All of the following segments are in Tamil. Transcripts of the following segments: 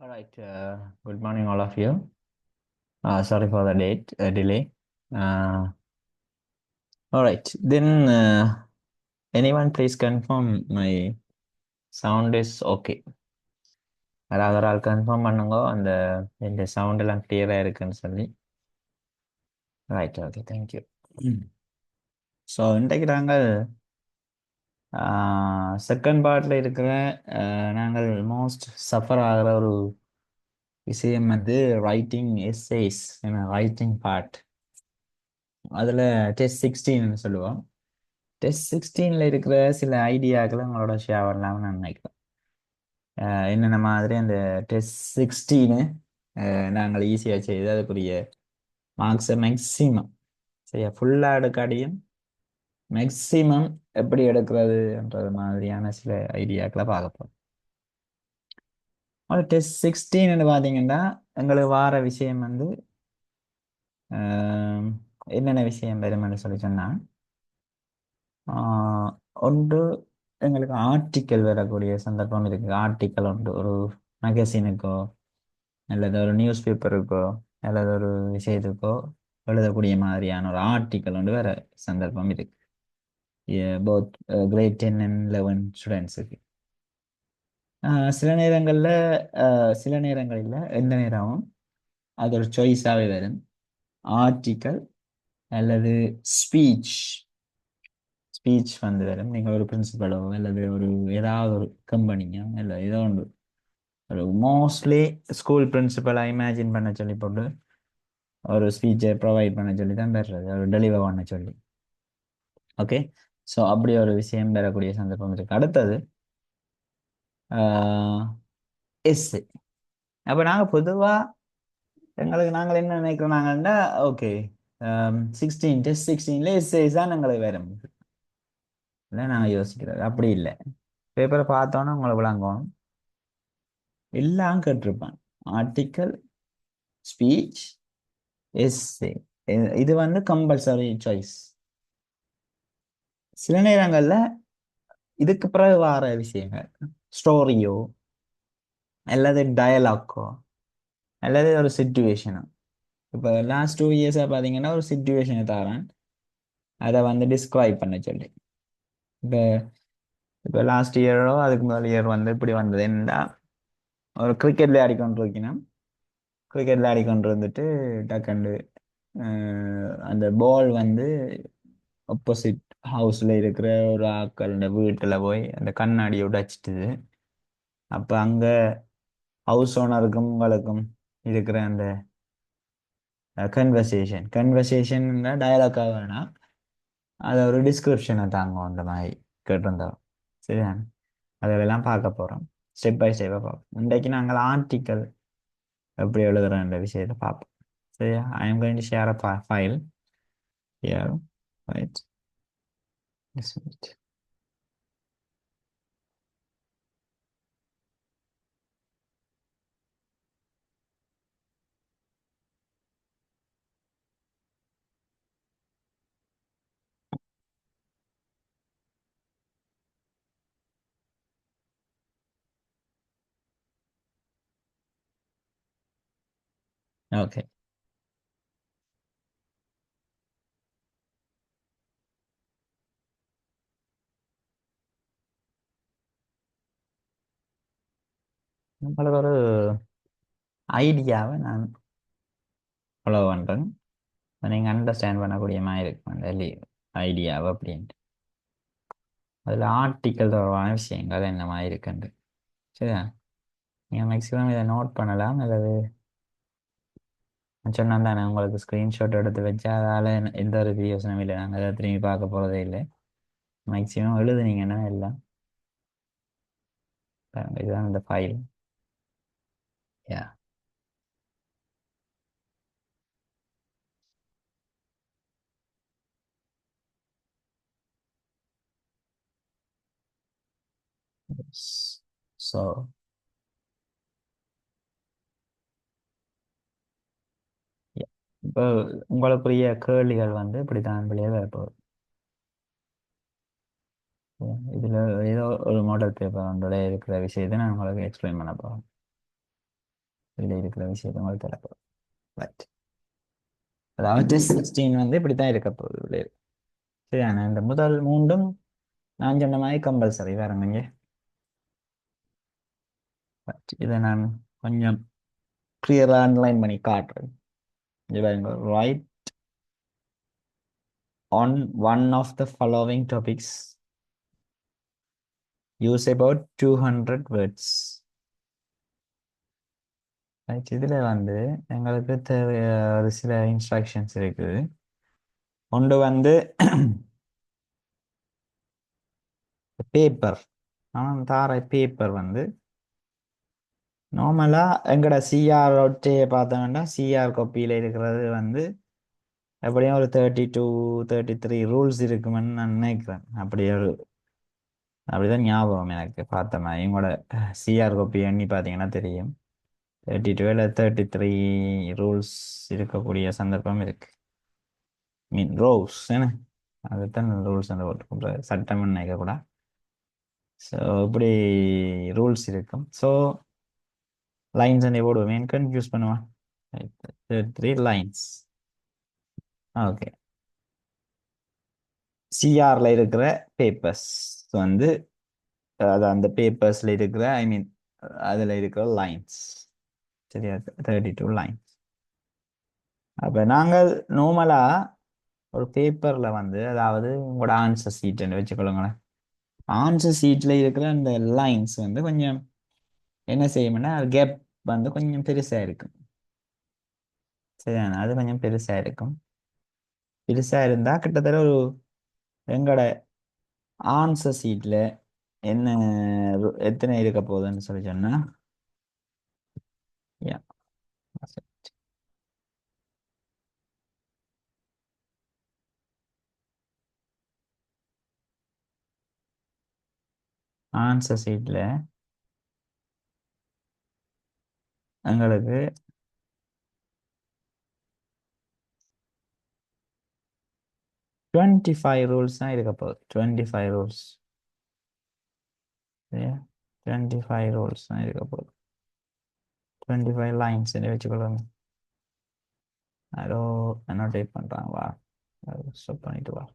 All right. Good morning, all of you. Sorry for the delay. Uh, all right. Then, anyone please confirm my sound is okay. யாராவது ஒரு ஆள் கன்ஃபார்ம் பண்ணுங்க அந்த இந்த சவுண்ட் எல்லாம் கிளியரா இருக்குன்னு சொல்லி. Right, okay, thank you. ஸோ இன்றைக்கு நாங்கள் செகண்ட் பார்ட்ல இருக்கிற நாங்கள் மோஸ்ட் சஃபர் ஆகிற ஒரு விஷயம் வந்து ரைட்டிங் எஸ்ஏஸ், ரைட்டிங் பார்ட். அதில் டெஸ்ட் 16 சொல்லுவோம். டெஸ்ட் 16ல இருக்கிற சில ஐடியாக்களை உங்களோட ஷேர் பண்ணலாம்னு நான் நினைக்கிறேன். என்னென்ன மாதிரி அந்த டெஸ்ட் 16 நாங்கள் ஈஸியாக செய்து அதுக்குரிய மார்க்ஸை மேக்ஸிமம் சரியா ஃபுல்லாக எடுக்காடியும் மேக்ஸிமம் எப்படி எடுக்கிறதுன்றது மாதிரியான சில ஐடியாக்களை பார்க்க போகிறோம். டெஸ்ட் 16 பார்த்தீங்கன்னா எங்களுக்கு வார விஷயம் வந்து என்னென்ன விஷயம் வரும்னு சொல்லி சொன்னால், ஒன்று எங்களுக்கு ஆர்டிக்கல் வரக்கூடிய சந்தர்ப்பம் இருக்குது. ஆர்டிக்கல் உண்டு, ஒரு மேகசினுக்கோ அல்லது ஒரு நியூஸ் பேப்பருக்கோ அல்லது ஒரு விஷயத்துக்கோ எழுதக்கூடிய மாதிரியான ஒரு ஆர்டிக்கல் ஒன்று வேற சந்தர்ப்பம் இருக்கு. போத் கிரேட் 10 and 11 ஸ்டூடெண்ட்ஸுக்கு. சில நேரங்களில் சில நேரங்களில் எந்த நேரமும் அது ஒரு சாய்ஸாகவே வரும். ஆர்டிக்கல் அல்லது ஸ்பீச் வந்து வரும். நீங்கள் ஒரு பிரின்சிபலோ அல்லது ஒரு ஏதாவது ஒரு கம்பெனியோ இல்லை ஏதோ ஒன்று ஒரு மோஸ்ட்லி ஸ்கூல் பிரின்சிபலை இமேஜின் பண்ண சொல்லி போட்டு ஒரு ஸ்பீச்சை ப்ரொவைட் பண்ண சொல்லி தான் பெறுறது, ஒரு டெலிவர் பண்ண சொல்லி. ஓகே, ஸோ அப்படி ஒரு விஷயம் பெறக்கூடிய சந்தர்ப்பம் இருக்கு. அடுத்தது எஸ்ஸு. அப்போ நாங்கள் பொதுவாக நாங்கள் என்ன நினைக்கிறோம் நாங்கள்னா, ஓகே, டெஸ்ட் 16ல எஸ்ஏஸ் தான் எங்களுக்கு வேற இல்லை. நாங்கள் யோசிக்கிறது அப்படி இல்லை. பேப்பரை பார்த்தோன்னே உங்களை விளங்கணும், எல்லாம் கேட்டிருப்பான். ஆர்டிக்கல், ஸ்பீச், எஸ்ஏ, இது வந்து கம்பல்சரி சாய்ஸ். சில நேரங்களில் இதுக்கு பிறகு வர விஷயங்கள் ஸ்டோரியோ அல்லது டயலாக்கோ அல்லது ஒரு சுச்சுவேஷனோ. இப்போ லாஸ்ட் 2 இயர்ஸாக பார்த்தீங்கன்னா ஒரு சுச்சுவேஷனை தரேன், அதை வந்து டிஸ்கிரைப் பண்ண சொல்லி. இப்போ இப்போ லாஸ்ட் இயரோ அதுக்கு முதல் இயர் வந்து இப்படி வந்தது என்னடா, ஒரு கிரிக்கெட் விளையாடி கொண்டு இருக்கணும். கிரிக்கெட் விளையாடி கொண்டு இருந்துட்டு டக்குண்டு அந்த பால் வந்து ஆப்போசிட் ஹவுஸில் இருக்கிற ஒரு ஆக்கள் வீட்டில் போய் அந்த கண்ணாடியை உடைச்சிட்டுது. அப்போ அங்கே ஹவுஸ் ஓனருக்கும் உங்களுக்கும் இருக்கிற அந்த கன்வர்சேஷன் டயலாக்காக வேணாம், அதை ஒரு டிஸ்கிரிப்ஷனை தாங்க அந்த மாதிரி கேட்டிருந்தோம். சரியா, அதெல்லாம் பார்க்க போகிறோம், ஸ்டெப் பை ஸ்டெப்பாக பார்ப்போம். இன்றைக்கு நாங்கள் ஆர்டிக்கல் எப்படி எழுதுறோன்ற விஷயத்தை பார்ப்போம். சரியா, I am going to share a file here. Right, just a minute. Okay, உங்களுக்கு ஒரு ஐடியாவை நான் ஃபாலோ பண்ணுறேன், நீங்கள் அண்டர்ஸ்டாண்ட் பண்ணக்கூடிய மாதிரி இருக்கும் அந்த ஐடியாவை அப்படின்ட்டு. அதில் ஆர்டிக்கல் தொடர்பான விஷயங்கள் என்ன மாதிரி இருக்குன்ட்டு. சரியா, நீங்கள் மேக்ஸிமம் இதை நோட் பண்ணலாம். அல்லது நான் சொன்னால் தானே உங்களுக்கு ஸ்க்ரீன்ஷாட் எடுத்து வச்சா அதால் எந்த ஒரு யோசனையும் இல்லை, நாங்கள் அதை திரும்பி பார்க்க போகிறதே இல்லை. மேக்ஸிமம் எழுதுனீங்கன்னா எல்லாம் இதுதான் இந்த ஃபைல். யா, ஸோ இப்போ உங்களுக்குரிய கேள்விகள் வந்து இப்படி தான் வெளியே வரப்போகுது. இதில் ஏதோ ஒரு மாடல் பேப்பர் ஒன்றோட இருக்கிற விஷயத்தை நான் உங்களுக்கு எக்ஸ்பிளைன் பண்ண போகிறேன். இதுல இருக்கிற விஷயத்தை உங்களுக்கு தரப்போம். ரைட். அதாவது டெஸ்ட் 16 வந்து இப்படித்தான் இருக்க போகுது இதுல இருக்கு. சரியான இந்த முதல் மூன்றும் நான் சொன்ன மாதிரி கம்பல்சரி வேறங்க இங்க. Right. இதை நான் கொஞ்சம் கிளியரா அண்டர்லைன் பண்ணி காட்டுறேன். இங்க பாருங்க. Right on one of the following topics, use about 200 words. Right. இதுல வந்து எங்களுக்கு தேவை ஒரு சில இன்ஸ்ட்ரக்ஷன்ஸ் இருக்குது. ஒன்று வந்து பேப்பர். நான் தார பேப்பர் வந்து நார்மலா எங்கட சிஆர் ஒட்டையை பார்த்தோம்னா சிஆர் காப்பியில இருக்கிறது வந்து எப்படியும் ஒரு 32 33 ரூல்ஸ் இருக்குமென்னு நான் நினைக்கிறேன். அப்படிதான் ஞாபகம் எனக்கு பார்த்த மாதிரி. இவங்களோட சிஆர் காப்பி எண்ணி பார்த்தீங்கன்னா தெரியும். 32 இல்லை 33 ரூல்ஸ் இருக்கக்கூடிய சந்தர்ப்பம் இருக்கு. மீன் ரோஸ் என்ன அதுதான் ரூல்ஸ் அந்த போட்டு சட்டம் நினைக்க கூட. ஸோ இப்படி ரூல்ஸ் இருக்கும். ஸோ லைன்ஸ் என்ன போடுவோம் மீன் கன்ஃபியூஸ் பண்ணுவான். 33 லைன்ஸ். ஓகே. சிஆர்ல இருக்கிற பேப்பர்ஸ் வந்து அது அந்த பேப்பர்ஸ்ல இருக்கிற ஐ மீன் அதுல இருக்கிற லைன்ஸ். சரியா 32 லைன்ஸ். அப்ப நாங்கள் நார்மலா ஒரு பேப்பர்ல வந்து அதாவது உங்களோட ஆன்சர் சீட்னு வச்சுக்கொள்ளுங்களேன். ஆன்சர் சீட்ல இருக்கிற அந்த லைன்ஸ் வந்து கொஞ்சம் என்ன செய்யும்னா கேப் வந்து கொஞ்சம் பெருசா இருக்கும். சரியான அது கொஞ்சம் பெருசா இருக்கும். பெருசா இருந்தா கிட்டத்தட்ட ஒரு எங்களோட ஆன்சர் சீட்ல என்ன எத்தனை இருக்க போகுதுன்னு சொல்லி சொன்னா ஆன்சர் சீட்ல எங்களுக்கு 25 ரூல்ஸ் தான் இருக்க போகுது. 25 ரூல்ஸ். சரியா 25 ரூல்ஸ் தான் இருக்க போகுது. 25 லைன்ஸ் வச்சுக்கொள்ளுங்க. யாரோ annotate பண்றாங்க வா. ஸ்டாப் பண்ணிட்டு வா.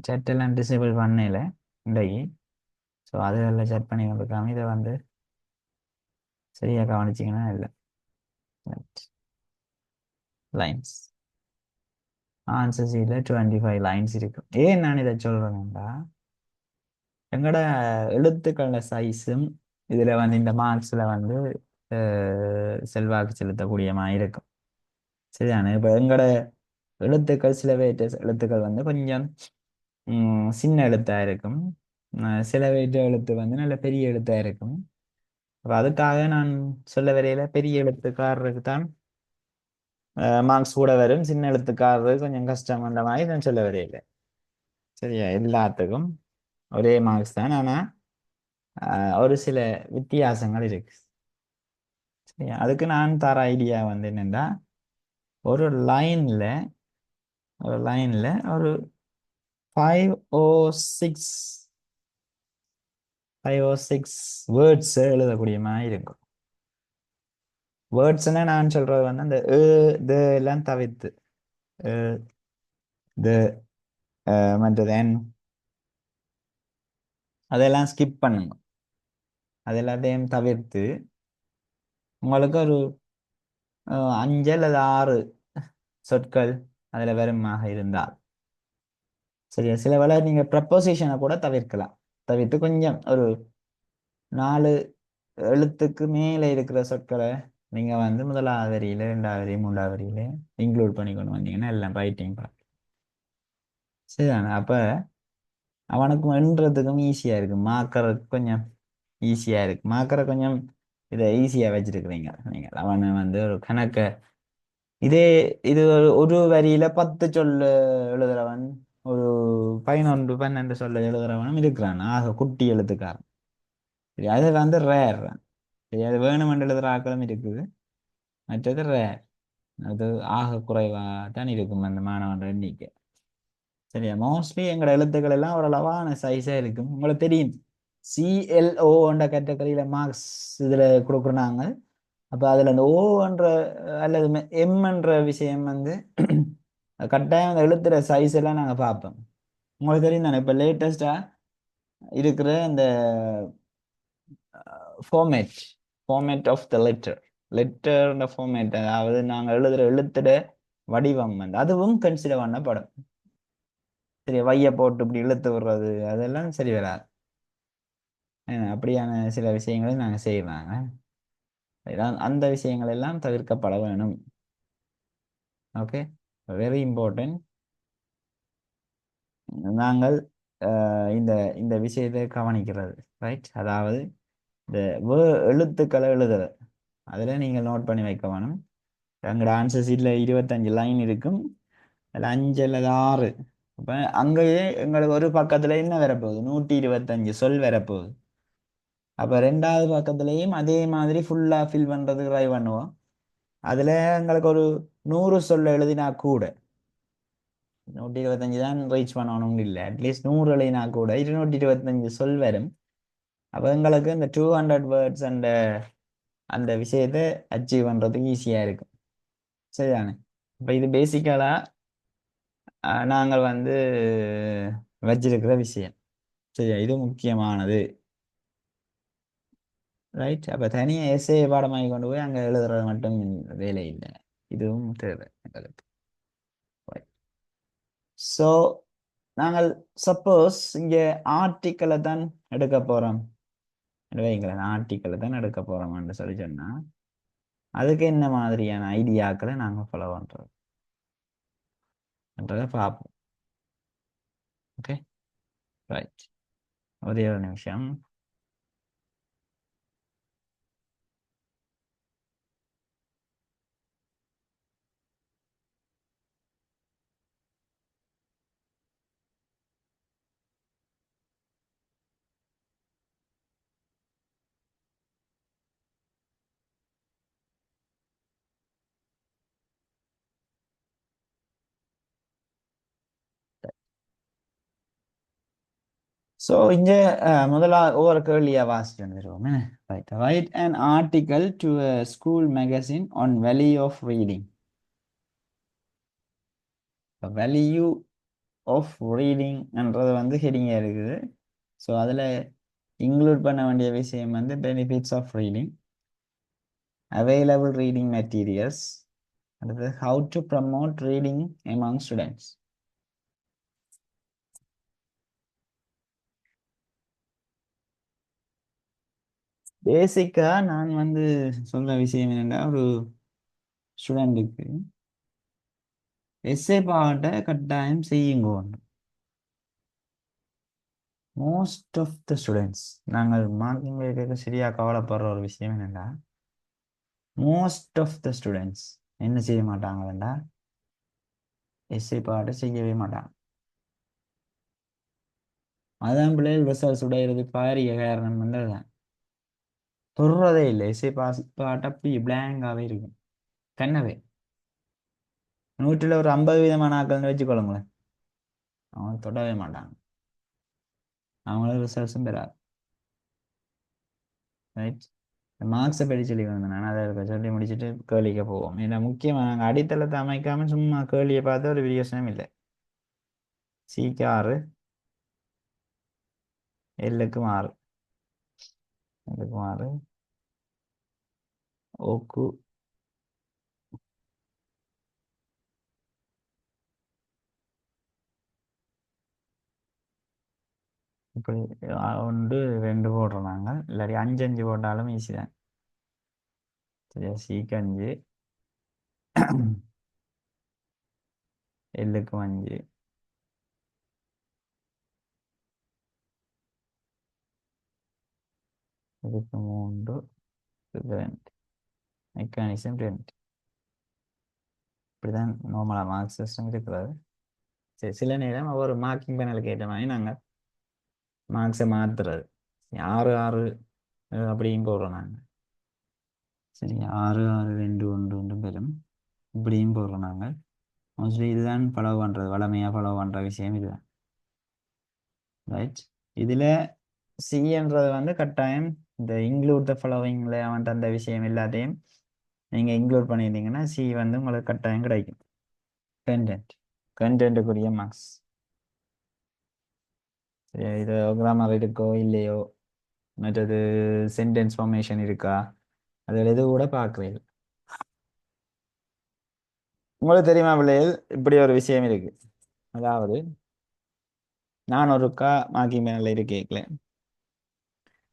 chat எல்லாம் டிசேபிள் பண்ணல இன்றைக்கு. ஸோ அதெல்லாம் செட் பண்ணி கொடுக்காம இதை வந்து சரியா கவனிச்சிங்கன்னா இல்லை. லைன்ஸ் ஆன்சர் சீட்ல 25 லைன்ஸ் இருக்கு. ஏன் நான் இதை சொல்றேன்டா எங்களோட எழுத்துக்கள சைஸும் இதுல வந்து இந்த மார்க்ஸ்ல வந்து செல்வாக்கு செலுத்தக்கூடியமா இருக்கும். சரிதானே. இப்ப எங்களோட எழுத்துக்கள் சில வேற்ற எழுத்துக்கள் வந்து கொஞ்சம் சின்ன எழுத்தா இருக்கும். சில வேற்ற எழுத்து வந்து நல்ல பெரிய எழுத்தா இருக்கும். அப்ப அதுக்காக நான் சொல்ல வரையில பெரிய எழுத்துக்காரருக்கு தான் மார்க்ஸ் கூட வரும், சின்ன எழுத்துக்காரருக்கு கொஞ்சம் கஷ்டம் அந்த மாதிரி நான் சொல்ல வரையில. சரியா எல்லாத்துக்கும் ஒரே மார்க்ஸ் தான். ஆனா ஒரு சில வித்தியாசங்கள் இருக்கு. சரியா அதுக்கு நான் தர ஐடியா வந்து என்னன்னா ஒரு லைன்ல ஒரு 5 or 6 வேர்ட்ஸ் எழுதக்கூடிய மாதிரி இருக்கும். வேர்ட்ஸ்னா நான் சொல்றது வந்து அந்த எல்லாம் தவிர்த்து த மற்றது என் அதெல்லாம் ஸ்கிப் பண்ணுங்க. அது எல்லாத்தையும் தவிர்த்து உங்களுக்கு ஒரு 5 அல்லது 6 சொற்கள் அதுல வருமாக இருந்தால் சரியா. சில வேளை நீங்க ப்ரப்போசிஷனை கூட தவிர்க்கலாம். தவிர்த்து கொஞ்சம் ஒரு 4 எழுத்துக்கு மேலே இருக்கிற சொற்களை நீங்க வந்து முதலாவது வரியில 2வது வரி 3வது வரியில இன்க்ளூட் பண்ணி கொண்டு வந்தீங்கன்னா எல்லாம் ரைட்டிங் பார்ட் சரிதானே. அப்ப அவனுக்கு என்றதுக்கும் ஈஸியா இருக்கு. மாக்கறதுக்கு கொஞ்சம் ஈஸியா இருக்கு. மாக்கற கொஞ்சம் இதை ஈஸியா வச்சிருக்கிறீங்க நீங்க. அவனை வந்து ஒரு கணக்க இதே இது ஒரு வரியில 10 சொல்லு எழுதுறவன் ஒரு 11 12 சொல்ல எழுதுறவனும் இருக்கிறான். ஆக குட்டி எழுத்துக்காரன். சரி அது வந்து ரேர். சரி அது வேணுமென்று எழுதுற ஆக்களும் இருக்குது. மற்றது ரேர். அது ஆக குறைவாக தான் இருக்கும் அந்த மாணவன் எண்ணிக்கை. சரியா, மோஸ்ட்லி எங்களோட எழுத்துக்கள் எல்லாம் ஓரளவான சைஸாக இருக்கும். உங்களுக்கு தெரியும், சிஎல்ஓ என்ற கேட்டகரியில மார்க்ஸ் இதில் கொடுக்குறாங்க. அப்போ அதில் அந்த ஓன்ற அல்லது எம் என்ற விஷயம் வந்து கட்டாயம் அந்த எழுத்துற சைஸ் எல்லாம் நாங்கள் பார்ப்போம். உங்களுக்கு தெரியும் தானே, இப்போ லேட்டஸ்டாக இருக்கிற இந்த format format of the letter letter format, அதாவது நாங்கள் எழுதுகிற எழுத்துட வடிவம் வந்து அதுவும் கன்சிடர் பண்ணப்படும். சரி, வைய போட்டு இப்படி இழுத்து விடுறது அதெல்லாம் சரி வராது. அப்படியான சில விஷயங்களை நாங்கள் செய்வாங்க. அந்த விஷயங்கள் எல்லாம் தவிர்க்கப்பட வேணும். Okay, very important. நாங்கள் இந்த இந்த விஷயத்தை கவனிக்கிறது, ரைட்? அதாவது இந்த எழுத்துக்களை எழுதுறது அதில் நீங்கள் நோட் பண்ணி வைக்க வேணும். எங்களோட ஆன்சர் ஷீட்டில் 25 லைன் இருக்கும். அதில் 5 அல்லது 6. இப்போ அங்கேயே எங்களுக்கு ஒரு பக்கத்தில் என்ன வரப்போகுது, 125 சொல் வரப்போகுது. அப்போ ரெண்டாவது பக்கத்துலேயும் அதே மாதிரி ஃபுல்லாக ஃபில் பண்ணுறதுக்கு ட்ரை பண்ணுவோம். அதில் எங்களுக்கு ஒரு 100 சொல்ல எழுதினா கூட 125 தான் ரீச் பண்ணணும்னு இல்லை, அட்லீஸ்ட் 100 எழுதினா கூட 225 சொல் வரும். அப்போ எங்களுக்கு இந்த 200 வேர்ட்ஸ் அந்த விஷயத்தை அச்சீவ் பண்ணுறதுக்கு ஈஸியாக இருக்கும். சரிதானே? இப்போ இது பேசிக்கலாக நாங்கள் வந்து வச்சிருக்கிற விஷயம். சரியா, இது முக்கியமானது. ரைட், அப்போ தனியாக எஸ்ஏ பாடமாகி கொண்டு போய் அங்கே எழுதுறது மட்டும் வேலை இல்லை, இதுவும் தேவை எங்களுக்கு. ஸோ நாங்கள் சப்போஸ் இங்கே ஆர்டிக்கலை தான் எடுக்க போகிறோம் வைங்களேன், ஆர்டிக்கலை தான் எடுக்க போகிறோம்னு சொல்லி சொன்னால் அதுக்கு என்ன மாதிரியான ஐடியாக்களை நாங்கள் ஃபாலோ பண்ணுறோம்ன்றதை பார்ப்போம். Okay, right. ஒரே ஒரு நிமிஷம். ஸோ இங்கே முதலா ஒவ்வொரு கேள்வியாக வாசிட்டு வந்துடுவோம். Right, right an article to school magazine on value of reading. Value of ரீடிங்ன்றது வந்து ஹெடிங்காக இருக்குது. ஸோ அதில் இன்க்ளூட் பண்ண வேண்டிய விஷயம் வந்து benefits of reading, available reading materials, அடுத்தது how to promote reading among students. பேசிக்காக நான் வந்து சொல்ற விஷயம் என்னென்னா, ஒரு ஸ்டூடெண்ட்டுக்கு எஸ்ஏ பாட்டை கட்டாயம் செய்யுங்க. மோஸ்ட் ஆஃப் த ஸ்டூடெண்ட்ஸ், நாங்கள் மார்க்கிங் கேட்க சரியாக கவலைப்படுற ஒரு விஷயம் என்னென்னா, மோஸ்ட் ஆஃப் த ஸ்டூடெண்ட்ஸ் என்ன செய்ய மாட்டாங்க வேண்டாம், எஸ்ஏ பாட்டை செய்யவே மாட்டாங்க. அதான் பிள்ளைகள் ரிசல்ட்ஸ் உடையிறது பாரிய காரணம் வந்து அதுதான். தொடுறதே இல்லை, எஸ்ஏ பாட்டு அப்படி பிளாங்காகவே இருக்கும். கண்ணவே 100ல் ஒரு 50 விதமான ஆக்கள்னு வச்சுக்கொள்ளுங்களேன், அவங்க தொடவே மாட்டாங்க, அவங்களும் ரிசல்ட்ஸும் பெறாது. ரைட், மார்க்ஸை படி சொல்லி வந்தேன் நான், அதை சொல்லி முடிச்சுட்டு கேள்விக்க போவோம். ஏன்னா முக்கியமாக நாங்கள் அடித்தளத்தை அமைக்காமல் சும்மா கேள்வியை பார்த்து ஒரு விரியோசனம் இல்லை. சிக்கு 6, எல்லுக்கு 6, எல்லுக்கு 6, ஓக்கு இப்படி 1 2 போடுறோம் நாங்கள், இல்லாட்டி 5 5 போட்டாலும் ஈஸி தான். சரியா, சிக்கு 5, எல்லுக்கு 5, இதுக்கு 3, இதுக்கு 2, மெக்கானிசம் 2. இப்படிதான் நார்மலாக மார்க் சிஸ்டம் இருக்கிறது. சரி, சில நேரம் ஒவ்வொரு மார்க்கிங் பேனலுக்கு ஏற்ற மாதிரி நாங்கள் மார்க்ஸை மாற்றுறது. 6 6 அப்படியும் போடுறோம் நாங்கள். சரி, 6 6 2 1 1 பெறும். இப்படியும் போடுறோம் நாங்கள். மோஸ்ட்லி இதுதான் ஃபாலோ பண்ணுறது, வளமையாக ஃபாலோ பண்ணுற விஷயம் இதுதான். ரைட். இதில் சின்றது வந்து கட்டாயம் இந்த இன்க்ளூட் த ஃபாலோவிங்கில் அவன் அந்த விஷயம் எல்லாத்தையும் நீங்கள் இன்க்ளூட் பண்ணியிருந்தீங்கன்னா சி வந்து உங்களுக்கு கட்டாயம் கிடைக்கும். கண்டென்ட், கண்டென்ட்டுக்குரிய மார்க்ஸ். இது கிராமர் இருக்கோ இல்லையோ, மற்றது சென்டென்ஸ் ஃபார்மேஷன் இருக்கா, அதில் எது கூட பார்க்குறீங்க. உங்களுக்கு தெரியுமா பிள்ளைகள், இப்படி ஒரு விஷயம் இருக்கு. அதாவது நான் ஒருக்கா மாக்கி மேல இருக்கேக்கல,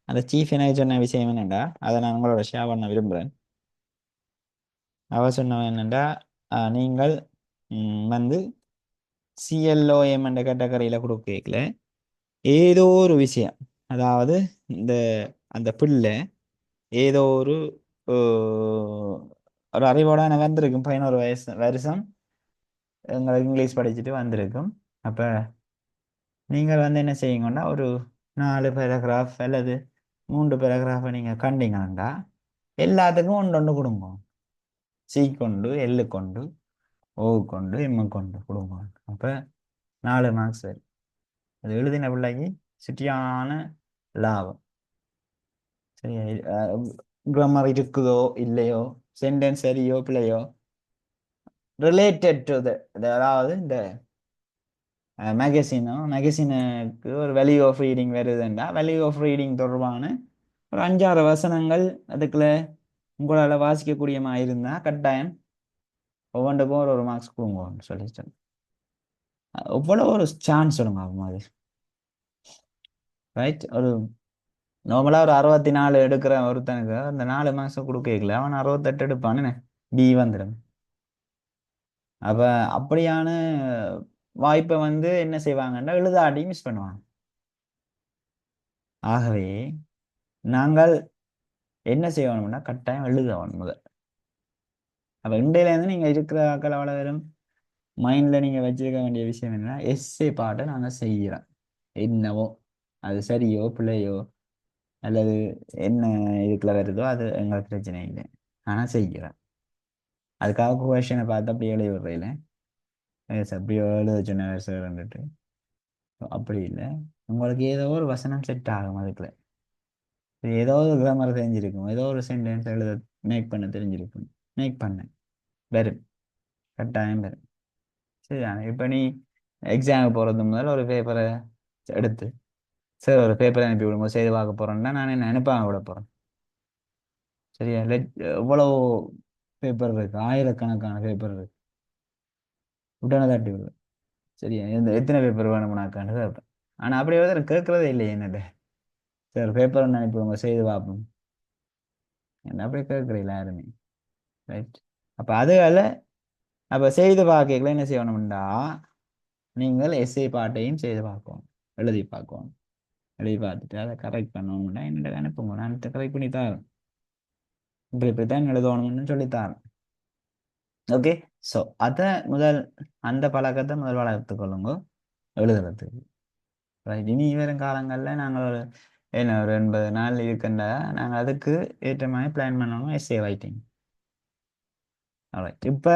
அந்த சீஃப் என்ன சொன்ன விஷயம் என்னண்டா, அதை நான் உங்களோட ஷேர் பண்ண விரும்புகிறேன். அவ சொன்னவன் என்னண்டா, நீங்கள் வந்து சிஎல்ஓஎம் என்ற கேட்டகரியில் கொடுக்கல, ஏதோ ஒரு விஷயம், அதாவது இந்த அந்த பிள்ளை ஏதோ ஒரு ஒரு அறிவோட வந்திருக்கும், 11 வருஷம் எங்களுக்கு இங்கிலீஷ் படிச்சுட்டு வந்திருக்கும். அப்போ நீங்கள் வந்து என்ன செய்யுங்கன்னா, ஒரு 4 பேராகிராஃப் அல்லது 3 பேராகிராஃபை நீங்கள் கண்டீங்கன்னா எல்லாத்துக்கும் ஒன்று ஒன்று கொடுங்க. சி கொண்டு, எல்லு கொண்டு, ஓ கொண்டு, எம்மு கொண்டு கொடுங்க. அப்போ 4 மார்க்ஸ் வரும். அது எழுதின பிள்ளைக்கு சிட்டியான லாபம். சரியா? கிராமர் இருக்குதோ இல்லையோ, சென்டென்ஸ் சரியோ பிள்ளையோ, ரிலேட்டட் டு அதாவது இந்த மேகசினுக்கு ஒரு வேல்யூ ஆஃப் ரீடிங் வருதுண்டா, வேல்யூ ஆஃப் ரீடிங் தொடர்பான ஒரு 5-6 வசனங்கள் அதுக்குள்ள உங்களால் வாசிக்கக்கூடியமா இருந்தால் கட்டாயம் ஒவ்வொன்றுக்கும் ஒரு மார்க்ஸ் கொடுங்கன்னு சொல்லிட்டு எவ்வளோ ஒரு சான்ஸ் விடுங்க அது. ரைட். ஒரு நார்மலாக ஒரு 64 எடுக்கிற ஒருத்தனுக்கு அந்த 4 மார்க்ஸை கொடுக்கல, அவன் 68 எடுப்பான்னு பி வந்துடும். அப்போ அப்படியான வாய்ப்பை வந்து என்ன செய்வாங்கன்னா எழுதாடி மிஸ் பண்ணுவாங்க. ஆகவே நாங்கள் என்ன செய்யணும்னா கட்டாயம் எழுதணும் முதல். அப்போ இண்டையிலேருந்து நீங்கள் இருக்கிற ஆக்கள் அவ்வளோ வெறும் மைண்டில் நீங்கள் வச்சிருக்க வேண்டிய விஷயம் என்னன்னா, எஸ்ஸே பாட்டை நாங்கள் செய்கிறோம். என்னவோ அது சரியோ பிள்ளையோ அல்லது என்ன இதுக்குள்ள வருதோ அது எங்களுக்கு பிரச்சனை இல்லை, ஆனால் செய்கிறேன். அதுக்காக கொஷனை பார்த்து அப்படி எழுதி விடுறதில்ல, அப்படி எழுத சொன்ன சார்ன்ட்டு அப்படி இல்லை. உங்களுக்கு ஏதோ ஒரு வசனம் செட் ஆகும் அதுக்குள்ள, ஏதோ ஒரு கிராமர் தெரிஞ்சிருக்கும், ஏதோ ஒரு சென்டென்ஸ் எழுத மேக் பண்ண தெரிஞ்சிருக்கும், மேக் பண்ண வரும், கட்டாயம் வரும். சரிதானே? இப்போ நீ எக்ஸாமுக்கு போகிறது முதல்ல ஒரு பேப்பரை எடுத்து, சரி ஒரு பேப்பரை அனுப்பி விடுங்க செய்து பார்க்க போகிறேன்னா நான் என்ன அனுப்பாக விட போகிறேன். சரியா? எவ்வளோ பேப்பர் இருக்கு, ஆயிரக்கணக்கான பேப்பர் இருக்கு, உடனே தட்டி விடுவேன். சரியா? எத்தனை பேப்பர் வேணும்னாக்கான்னு கேட்பேன். ஆனால் அப்படி ஒருத்தர் கேட்கறதே இல்லையே என்னட்ட, சரி ஒரு பேப்பர் ஒன்று அனுப்பி விடுங்க செய்து பார்ப்போம், என்ன அப்படி கேட்குறீங்களா யாருமே. ரைட். அப்போ அதுல அப்போ செய்து பார்க்கல என்ன செய்யணும்டா, நீங்கள் எஸ்ஏ பாட்டையும் செய்து பார்க்கணும், எழுதி பார்க்கணும். எழுதி பார்த்துட்டு அதை கரெக்ட் பண்ணணும்னா என்னோட அனுப்புங்க, நான் கரெக்ட் பண்ணி தரேன். இப்படி இப்படித்தான் எழுதணும்னு சொல்லித்தரேன். ஓகே. ஸோ அதை முதல், அந்த பழக்கத்தை முதல் வளர்த்துக்கொள்ளுங்க எழுதுறதுக்கு. ரைட். இனி வரும் காலங்களில் நாங்கள் ஒரு என்ன ஒரு 80 நாள் இருக்கின்ற நாங்கள் அதுக்கு ஏற்ற மாதிரி பிளான் பண்ணணும் எஸ்ஏ ரைட்டிங். ரைட். இப்போ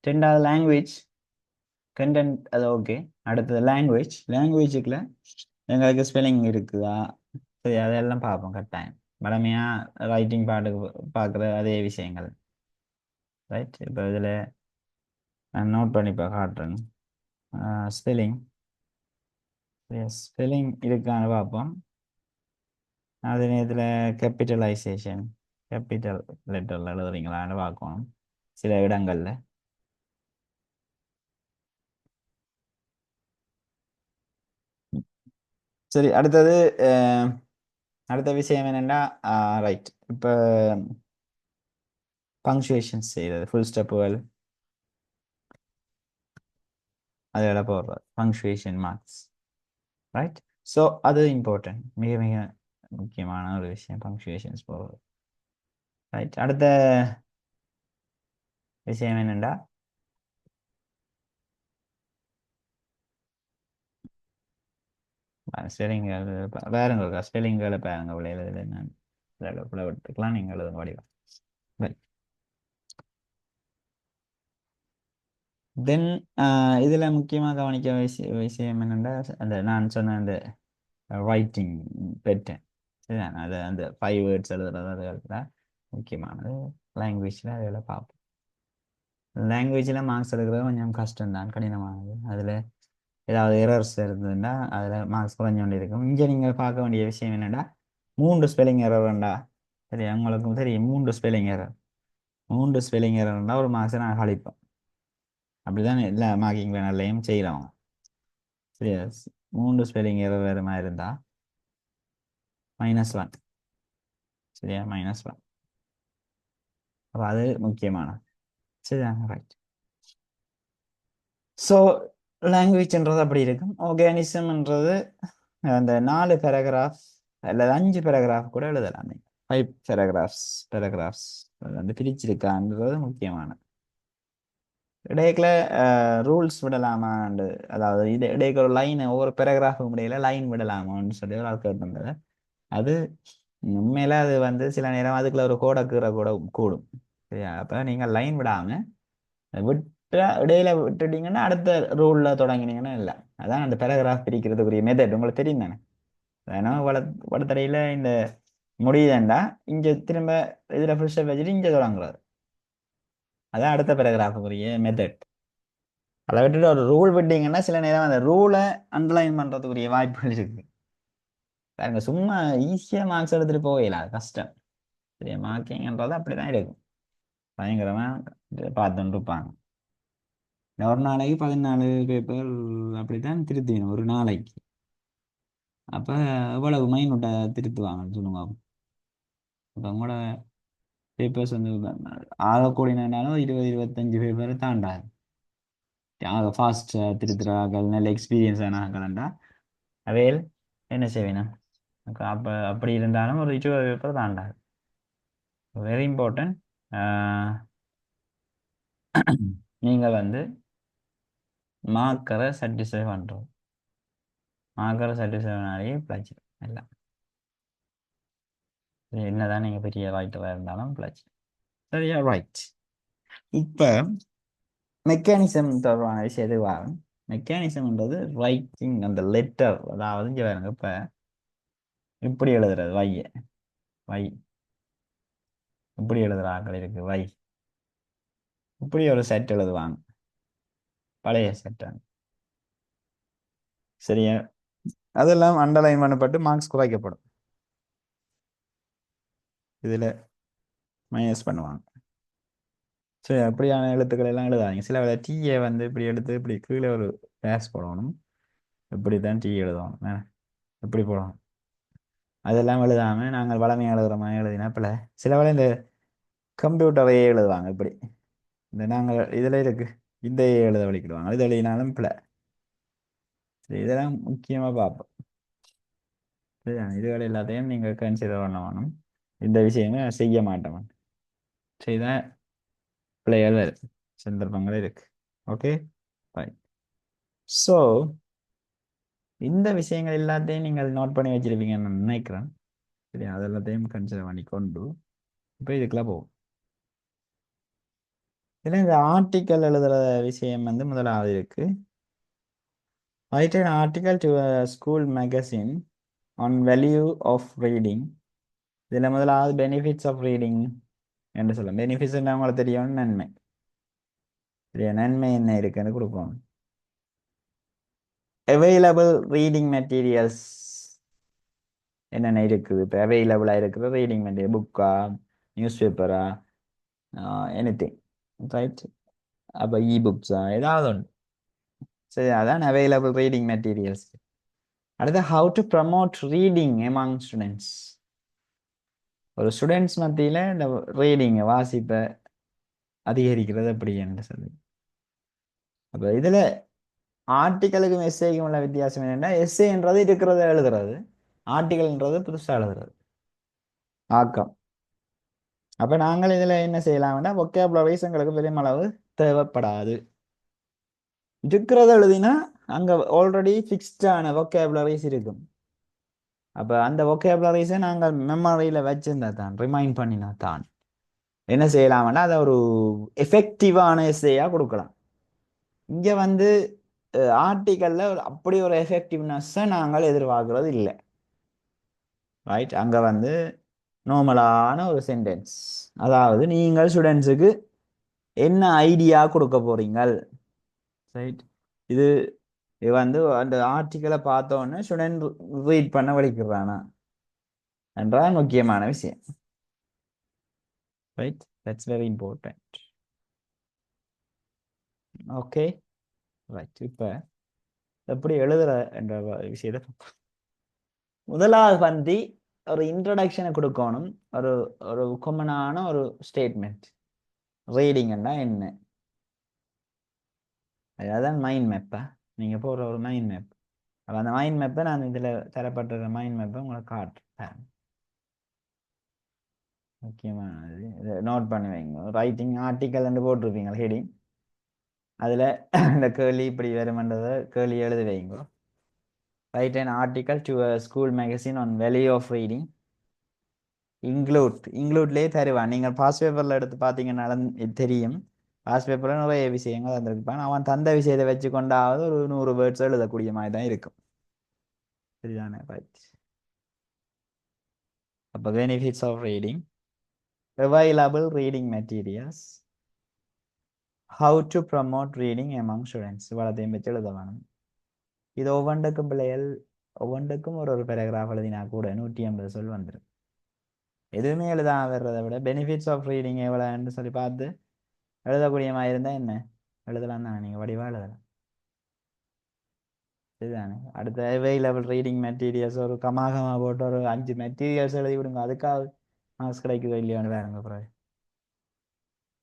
2வது லாங்குவேஜ் கண்டென்ட், அது ஓகே. அடுத்தது லாங்குவேஜ். லாங்குவேஜுக்குள்ள எங்களுக்கு ஸ்பெல்லிங் இருக்குதா, சரி அதெல்லாம் பார்ப்போம் கட்டாயம். வளமையாக ரைட்டிங் பாட்டுக்கு பார்க்குற அதே விஷயங்கள். ரைட். இப்போ இதில் நான் நோட் பண்ணி இப்போ காட்டுறேன். ஸ்பெல்லிங், ஸ்பெல்லிங் இருக்கான்னு பார்ப்போம். அதே நேரத்தில் கேபிட்டலைசேஷன், கேபிட்டல் லெட்டரில் எழுதுறீங்களான்னு பார்க்கணும் சில இடங்களில். சரி. அடுத்தது அடுத்த விஷயம் என்னென்னா, ரைட், இப்போ பங்க்சுவேஷன்ஸ் செய்கிறது, ஃபுல் ஸ்டெப்புகள் அதில் போடுறது பங்க்சுவேஷன் மார்க்ஸ். ரைட். ஸோ அது இம்பார்ட்டன்ட், மிக மிக முக்கியமான ஒரு விஷயம் பங்க்சுவேஷன்ஸ் போடுறது. ரைட். அடுத்த விஷயம் என்னென்னா, ஸ்பெல்லிங் வேறுங்க இருக்கா, ஸ்பெல்லிங்களை பாருங்க விளையாடுறது என்னன்னு விட்டுக்கலாம், நீங்கள் எழுதுங்க வடிவம். தென் இதில் முக்கியமாக கவனிக்க விஷயம் என்னென்னா அந்த நான் சொன்ன அந்த ரைட்டிங் பெட்டேன் சரிதான் அது அந்த 5 வேர்ட்ஸ் எழுதுறது அதுகளில் முக்கியமானது லாங்குவேஜில் அதில் பார்ப்போம் லாங்குவேஜில் மார்க்ஸ் எடுக்கிறது கொஞ்சம் கஷ்டம்தான் கடினமானது அதில் ஏதாவது எரர்ஸ் இருந்ததுன்னா அதில் மார்க்ஸ் குறைஞ்ச வேண்டி இருக்கும் இங்கே நீங்கள் பார்க்க வேண்டிய விஷயம் என்னென்னா 3 ஸ்பெல்லிங் எரர்ண்டா சரி உங்களுக்கும் தெரியும் 3 ஸ்பெல்லிங் எரர் 3 ஸ்பெல்லிங் எரர்ண்டா ஒரு மார்க்ஸை நான் கழிப்பேன் அப்படிதான் எல்லா மார்க்கிங் வேணாலையும் செய்கிறோம் சரியா 3 ஸ்பெல்லிங் எரர் வேறு மாதிரி இருந்தா -1 சரியா -1 அப்போ அது முக்கியமானது சரியா ரைட் ஸோ லாங்குவேஜ்ன்றது அப்படி இருக்கும் ஆர்கானிசம்ன்றது அந்த 4 பேராகிராஃப் அல்லது 5 பேராகிராஃப் கூட எழுதலாம் 5 பேராகிராஃப்ஸ் வந்து பிரிச்சிருக்கான்றது முக்கியமானது இடையில ரூல்ஸ் விடலாமான்னு அதாவது இது இடையில ஒரு லைன் ஒவ்வொரு பேராகிராஃபுக்கும் இடையில லைன் விடலாமான்னு சொல்லி ஒரு ஆள் கேட்டிருந்தது அது உண்மையில அது வந்து சில நேரம் அதுக்குள்ள ஒரு கோடக்குற கூட கூடும் சரியா அப்போ நீங்கள் லைன் விடாம விட்ட இடையில விட்டுட்டீங்கன்னா அடுத்த ரூல்ல தொடங்கினீங்கன்னா இல்லை அதான் அந்த பேராகிராஃப் பிரிக்கிறதுக்குரிய மெத்தட் உங்களுக்கு தெரியும் தானே ஏன்னா வடத்தடையில இந்த முடியுதுண்டா இங்க திரும்ப இதுல ஃபில்ஷப் வச்சுட்டு இங்க தொடங்குறது அதான் அடுத்த பேராகிராஃபுக்குரிய மெத்தட் அதை விட்டுட்டு ஒரு ரூல் விட்டீங்கன்னா சில நேரம் அந்த ரூலை அண்டர்லைன் பண்றதுக்குரிய வாய்ப்புகள் இருக்கு பாருங்க சும்மா ஈஸியா மார்க்ஸ் எடுத்துட்டு போகல அது கஷ்டம் சரியா மார்க்கிங்ன்றது அப்படிதான் இருக்கும் பயங்கரமா பார்த்துட்டு இருப்பாங்க ஒரு நாளைக்கு 14 பேப்பர் அப்படித்தான் திருத்திக்கணும் ஒரு நாளைக்கு அப்ப எவ்வளவு மைனூட்டை திருத்துவாங்கன்னு சொல்லுங்க அப்போ உங்களோட பேப்பர்ஸ் வந்து ஆகக்கூடியனாலும் 20-25 பேப்பர் தாண்டாது ஆக ஃபாஸ்ட் திருத்துறாக்கள் நல்ல எக்ஸ்பீரியன்ஸ் ஆனாக்கள்ண்டா அவையில் என்ன செய்வேணும் அப்போ அப்படி இருந்தாலும் ஒரு 20 பேப்பர் தாண்டாது வெரி இம்பார்ட்டன்ட் நீங்கள் வந்து மார்க்கரை சாட்டிஸ்ஃபை பண்ணுறோம் மார்க்கரை சாட்டிஸ்ஃபை பண்ணாலே பிளாச்சு எல்லாம் என்னதான் நீங்கள் பெரிய ரைட்டராக இருந்தாலும் பிளாச்சு சரியா ரைட் இப்போ மெக்கானிசம் தொடர்பான விஷயத்துக்கு வரும் மெக்கானிசம்ன்றது ரைட்டிங் அந்த லெட்டர் அதாவது இங்கே பாருங்க இப்போ இப்படி எழுதுறது வை இப்படி எழுதுற ஆக்கள் இருக்கு வை இப்படி ஒரு செட் எழுதுவாங்க பழைய செட் சரியா அதெல்லாம் அண்டர்லைன் பண்ணப்பட்டு மார்க்ஸ் குறைக்கப்படும் இதில் மைனஸ் பண்ணுவாங்க சரி அப்படியான எழுத்துக்கள் எல்லாம் எழுதாதீங்க சில வேலை டீயை வந்து இப்படி எடுத்து இப்படி கீழே ஒரு டேஸ் போடணும் இப்படி தான் டீ எழுதணும் இப்படி போடணும் அதெல்லாம் எழுதாமல் நாங்கள் வளமையாக எழுதுகிற மாதிரி எழுதினா பிள்ளை சில வேலை இந்த கம்ப்யூட்டரையே எழுதுவாங்க இப்படி இந்த நாங்கள் இதில் இருக்கு இந்த எழுத வலிக்கிடுவாங்க இது எழுதினாலும் பிள்ளை சரி இதெல்லாம் முக்கியமாக பார்ப்போம் சரியா இதுகள் எல்லாத்தையும் நீங்கள் கன்சிடர் பண்ண வேணும் இந்த விஷயமே செய்ய மாட்டோம் செய்தால் பிள்ளைகள் சந்தர்ப்பங்கள் இருக்கு ஓகே பை ஸோ இந்த விஷயங்கள் எல்லாத்தையும் நீங்கள் நோட் பண்ணி வச்சிருப்பீங்கன்னு நான் நினைக்கிறேன் சரி அது எல்லாத்தையும் கன்சிடர் பண்ணி கொண்டு இப்போ இதுக்கெல்லாம் போகும் இதில் இந்த ஆர்டிக்கல் எழுதுகிற விஷயம் வந்து முதலாவது இருக்கு right an article to a school magazine on value of reading இதில் முதலாவது பெனிஃபிட்ஸ் ஆஃப் ரீடிங் என்று சொல்லலாம் பெனிஃபிட்ஸ் உங்களுக்கு தெரியும் நன்மை சரியா நன்மை என்ன இருக்குன்னு கொடுப்போம் அவைலபிள் ரீடிங் மெட்டீரியல்ஸ் என்னென்ன இருக்குது இப்போ அவைலபிளாக இருக்கிற ரீடிங் மெட்டீரியல் புக்கா நியூஸ் பேப்பரா எனிதிங் ரைட் அப்போ புக்ஸா ஏதாவது ஒன்று சரி அதான் அவைலபிள் ரீடிங் மெட்டீரியல்ஸ் அடுத்து how to promote reading among students ஒரு ஸ்டூடெண்ட்ஸ் மத்தியில் இந்த ரீடிங்கை வாசிப்பை அதிகரிக்கிறது எப்படி என்று சொல்லி அப்போ இதில் ஆர்டிக்கலுக்கும் எஸ்ஏக்கும் உள்ள வித்தியாசம் என்னென்னா எஸ்ஏன்றது இருக்கிறத எழுதுறது ஆர்டிக்கல்ன்றது புதுசாக எழுதுறது ஆக்கம் அப்போ நாங்கள் இதில் என்ன செய்யலாம்னா வொக்கேபுலரிஸ் எங்களுக்கு பெருமளவு தேவைப்படாது இருக்கிறத எழுதினா அங்கே ஆல்ரெடி ஃபிக்ஸ்டான வொக்கேபுலரிஸ் இருக்கும் அப்போ அந்த வொக்கேபுலரிஸை நாங்கள் மெமரியில் வச்சிருந்தா தான் ரிமைண்ட் பண்ணினா தான் என்ன செய்யலாம்னா அதை ஒரு எஃபெக்டிவான எஸ்ஏயாக கொடுக்கலாம் இங்க வந்து ஆர்டிக்கல்ல அப்படி ஒரு எஃபெக்டிவ்னஸை நாங்கள் எதிர்பார்க்கறது இல்லை. ரைட், அங்க வந்து நார்மலான ஒரு சென்டென்ஸ். அதாவது நீங்கள் ஸ்டூடெண்ட்ஸுக்கு என்ன ஐடியா கொடுக்க போறீங்கள். ரைட், இது இது வந்து அந்த ஆர்டிக்கலை பார்த்த உடனே ஸ்டூடெண்ட் ரீட் பண்ண வலிக்கிறானா என்றால் முக்கியமான விஷயம். Right, that's very important. Okay, right. இப்போ எப்படி எழுதுற என்ற விஷயத்தை பார்ப்போம். முதலாவது பந்தி ஒரு இன்ட்ரடக்ஷனை கொடுக்கணும். ஒரு ஒரு காமனான ஒரு ஸ்டேட்மெண்ட். ரீடிங்கன்னா என்ன, அதான் மைண்ட் மேப்பா. நீங்கள் போடுற ஒரு மைண்ட் மேப். அப்போ அந்த மைண்ட் மேப்பை நான் இதில் தரப்பட்டிருக்க மைண்ட் மேப்பை உங்களுக்கு காட்டுறேன். முக்கியமானது இதை நோட் பண்ணி வைங்க. ரைட்டிங் ஆர்டிக்கல் போட்டிருப்பீங்க ஹெடிங். அதில் இந்த கேள்வி இப்படி வருமென்றதை கேள்வி எழுதி வைங்க. Right an article to a school magazine on value of reading. இன்க்ளூட்லேயே தருவான். நீங்கள் பாஸ் பேப்பரில் எடுத்து பார்த்தீங்கன்னா தெரியும். பாஸ் பேப்பரில் நிறைய விஷயங்கள் தந்திருப்பான். அவன் தந்த விஷயத்தை வச்சு கொண்டாவது ஒரு 100 வேர்ட்ஸ் எழுதக்கூடிய மாதிரி தான் இருக்கும். சரிதானே? ரைட். அப்போ benefits of reading, available reading materials, how to promote reading among students. இவ்வளோத்தையும் வச்சு எழுத வேணும். இது ஒவ்வொன்றுக்கும் பிள்ளைகள் ஒவ்வொன்றுக்கும் ஒரு ஒரு பேராகிராஃப் எழுதினா கூட 150 சொல் வந்துடும். எதுவுமே எழுதாம வர்றதை விட பெனிஃபிட்ஸ் ஆஃப் ரீடிங் எவ்வளோன்னு சொல்லி பார்த்து எழுதக்கூடிய மாதிரி இருந்தால் என்ன எழுதலாம் தானே. நீங்கள் வடிவாக எழுதலாம். சரிதானே? அடுத்த அவைலபிள் ரீடிங் மெட்டீரியல்ஸ் ஒரு கமா போட்டு ஒரு 5 மெட்டீரியல்ஸ் எழுதி விடுங்க. அதுக்காக மார்க்ஸ் கிடைக்குதோ இல்லையோன்னு வேறுங்க பிறகு.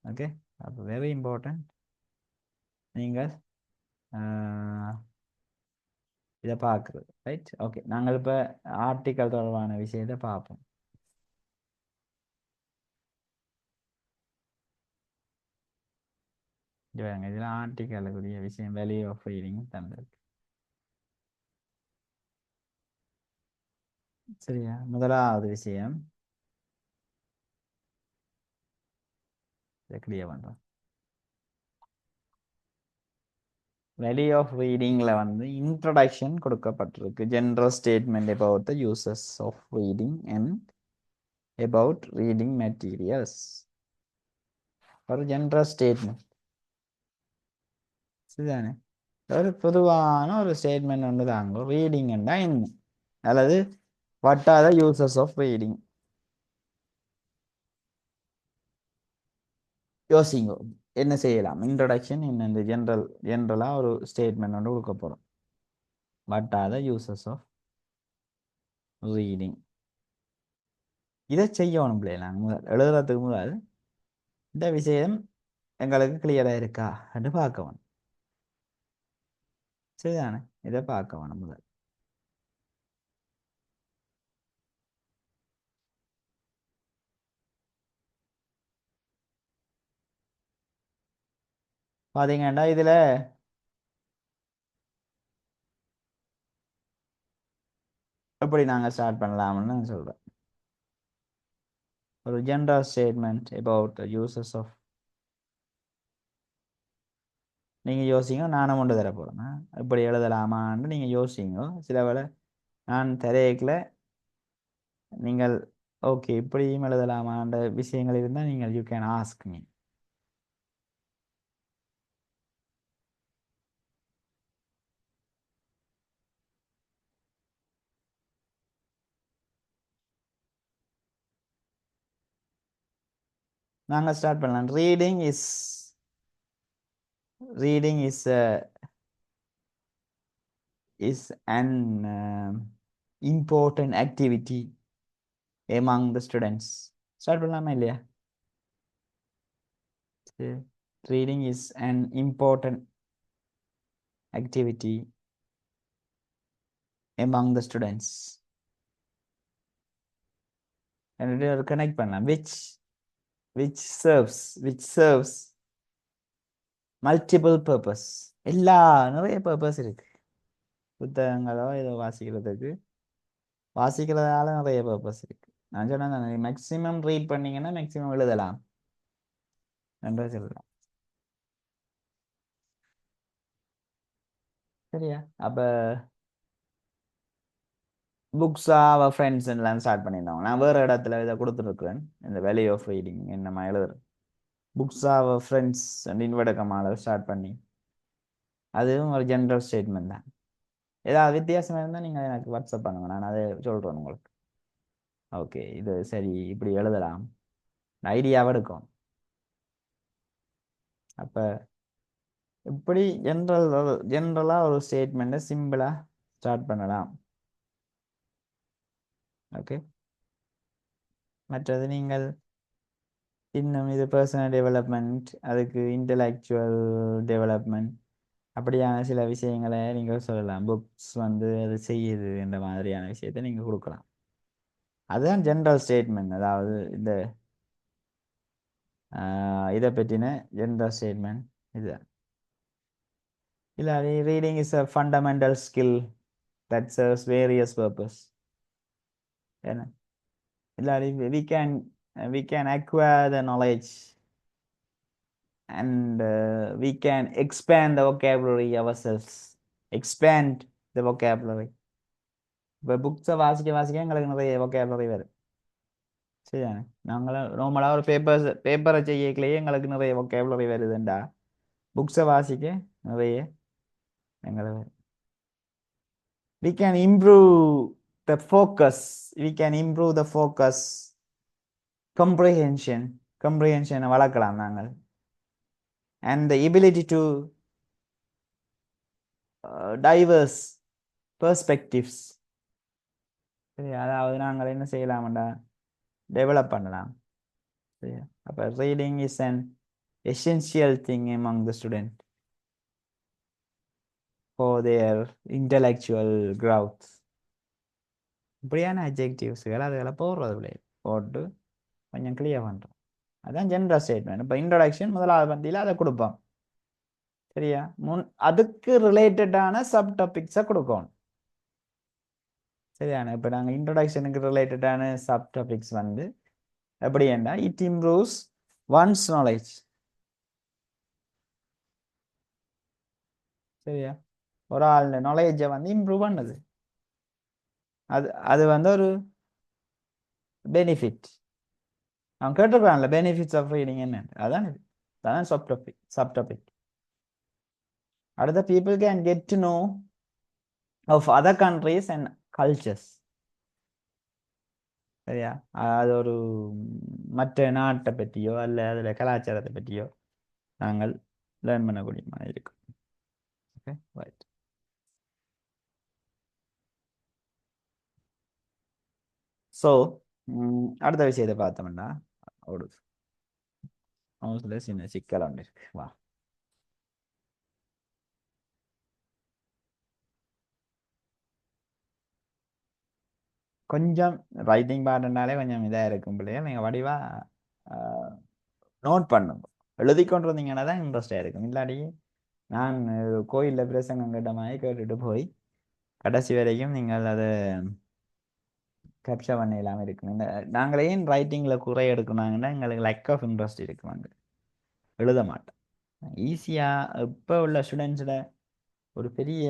ஓகே, அப்போ வெரி இம்பார்ட்டன்ட். நீங்கள் இதை பார்க்குறது. Right, okay. நாங்கள் இப்போ ஆர்டிக்கல் தொடர்பான விஷயத்தை பார்ப்போம். இதில் ஆர்டிக்கலுக்குரிய விஷயம் வேல்யூ ஆஃப் ரீடிங் தந்திருக்கு. சரியா? முதலாவது விஷயம் கிளியர் பண்ணுறோம். வேல்யூ ஆஃப் ரீடிங்கில் வந்து இன்ட்ரடக்ஷன் கொடுக்கப்பட்டிருக்கு. General statement about the uses of reading and about reading materials. ஒரு ஜென்ரல் ஸ்டேட்மெண்ட். சரிதானே? ஒரு பொதுவான ஒரு ஸ்டேட்மெண்ட் ஒன்று தாங்க. ரீடிங்னா என்ன, அல்லது what are the uses of reading. யோசிங்க என்ன செய்யலாம். இன்ட்ரடக்ஷன் என்ன, இந்த ஜென்ரலாக ஒரு ஸ்டேட்மெண்ட் ஒன்று கொடுக்க போகிறோம். What are the uses of reading. இதை செய்யணும் பிள்ளைங்க. நாங்கள் முதல் எழுதுறதுக்கு முதல் இந்த விஷயம் எங்களுக்கு கிளியராக இருக்கா என்று பார்க்க வேணும். சரிதானே? இதை பார்க்க வேணும் முதல். பார்த்தீங்கன்னா இதில் எப்படி நாங்கள் ஸ்டார்ட் பண்ணலாம்னு நான் சொல்கிறேன். ஒரு general statement about uses of. நீங்கள் யோசிங்க, நானும் கொண்டு தர போகிறேன். இப்படி எழுதலாமான்னு நீங்கள் யோசிங்க. சில வேளை நான் தரையில நீங்கள் ஓகே இப்படியும் எழுதலாமான்ற விஷயங்கள் இருந்தால் நீங்கள் யூ கேன் ஆஸ்க் மீ. நாங்கள் ஸ்டார்ட் பண்ணலாம். Reading is an important activity among the students. Start பண்ணலாமா இல்லையா? Reading is an important activity among the students. and connect பண்ணலாம். which serves multiple purpose. நிறைய பர்பஸ் இருக்கு. புத்தகங்களோ ஏதோ வாசிக்கிறதால நிறைய பர்பஸ் இருக்கு. நான் சொன்னேன் மேக்சிமம் ரீட் பண்ணீங்கன்னா மேக்சிமம் எழுதலாம் என்று சொல்லலாம். சரியா? அப்ப புக்ஸா அவ ஃப்ரெண்ட்ஸ் எல்லாம் ஸ்டார்ட் பண்ணியிருந்தாங்க. நான் வேற இடத்துல இதை கொடுத்துருக்குறேன். இந்த வேல்யூ ஆஃப் ரீடிங் என்னமா எழுதுறேன். புக்ஸா அவ ஃப்ரெண்ட்ஸ் இன்வெடக்கமால ஸ்டார்ட் பண்ணி அதுவும் ஒரு ஜென்ரல் ஸ்டேட்மெண்ட் தான். ஏதாவது வித்தியாசம் இருந்தால் நீங்கள் எனக்கு வாட்ஸ்அப் பண்ணுங்க, நான் அதை சொல்கிறேன் உங்களுக்கு. ஓகே, இது சரி, இப்படி எழுதலாம், ஐடியாவை எடுக்கும். அப்போ இப்படி ஜென்ரலாக ஒரு ஸ்டேட்மெண்ட்டை சிம்பிளாக ஸ்டார்ட் பண்ணலாம். ஓகே, மற்றது நீங்கள் இன்னும் இது பர்சனல் டெவலப்மெண்ட், அதுக்கு இன்டலெக்சுவல் டெவலப்மெண்ட், அப்படியான சில விஷயங்களை நீங்கள் சொல்லலாம். புக்ஸ் வந்து அது செய்யுது என்ற மாதிரியான விஷயத்தை நீங்கள் கொடுக்கலாம். அதுதான் ஜென்ரல் ஸ்டேட்மெண்ட். அதாவது இந்த இதை பற்றின ஜென்ரல் ஸ்டேட்மெண்ட் இதுதான். இல்லாட்டி reading is a fundamental skill that serves various purpose. ஏன்னா இல்லாட்டி we can acquire the knowledge and we can expand the vocabulary ourselves. Expand the vocabulary. இப்போ புக்ஸை வாசிக்க வாசிக்க எங்களுக்கு நிறைய vocabulary வரும். சரிதானே? நாங்களாம் நார்மலாக ஒரு பேப்பரை செய்யக்கலையே எங்களுக்கு நிறைய vocabulary வருதுண்டா, புக்ஸை வாசிக்க நிறைய எங்களுக்கு we can improve the focus. We can improve the focus, comprehension வளர்க்கலாம் நாங்கள், and the ability to diverse perspectives. சரி, அதாவது நாங்கள் என்ன செய்யலாம்டா, டெவலப் பண்ணலாம். சரியா? அப்போ reading is an essential thing among the student for their intellectual growth. இப்படியான அட்ஜெக்டிவ்ஸ்கள் அதுகளை போடுறது போட்டு கொஞ்சம் கிளியர் பண்ணுறோம். அதான் ஜென்ரல் ஸ்டேட்மெண்ட். இப்போ இன்ட்ரோடக்ஷன் முதலாவது பந்தியில் அதை கொடுப்போம். சரியா? அதுக்கு ரிலேட்டடான சப் டாபிக்ஸை கொடுக்கணும். சரியான? இப்போ நாங்கள் இன்ட்ரோடக்ஷனுக்கு ரிலேட்டடான சப் டாபிக்ஸ் வந்து எப்படி என்ன, இட் இம்ப்ரூவ்ஸ் ஒன்ஸ் நாலேஜ். சரியா? ஒரு ஆள் நாலேஜை வந்து இம்ப்ரூவ் பண்ணுது. அது அது வந்து ஒரு பெனிஃபிட். அவன் கேட்டிருக்கான்ல பெனிஃபிட்ஸ் ஆஃப் ரீடிங் என்ன, அதான் இது. அதான் சப் டாபிக். அடுத்த people can get to know of other countries and cultures. சரியா? அது ஒரு மற்ற நாட்டை பற்றியோ அல்ல அதில் கலாச்சாரத்தை பற்றியோ நாங்கள் லேர்ன் பண்ணக்கூடிய மாதிரி இருக்கும். Okay, right. ஸோ அடுத்த விஷயத்தை பார்த்தோம்னா ஒரு சின்ன சிக்கல் ஒன்று இருக்கு. வா, கொஞ்சம் ரைட்டிங் பாடுனாலே கொஞ்சம் இதாக இருக்கும் பிள்ளையா, நீங்கள் வடிவாக நோட் பண்ணுங்க. எழுதி கொண்டு வந்தீங்கன்னா தான் இன்ட்ரெஸ்டாக இருக்கும். இல்லாட்டி நான் கோயிலில் பிரசங்கம் கேட்ட மாதிரி கேட்டுட்டு போய் கடைசி வரைக்கும் நீங்கள் அதை கேப்சர் பண்ண இல்லாமல் இருக்கும். இந்த நாங்களே ஏன் ரைட்டிங்கில் குறை எடுக்கணுங்கன்னா எங்களுக்கு லேக் ஆஃப் இன்ட்ரெஸ்ட் இருக்குவாங்க, எழுத மாட்டோம். ஈஸியாக இப்போ உள்ள ஸ்டூடெண்ட்ஸில் ஒரு பெரிய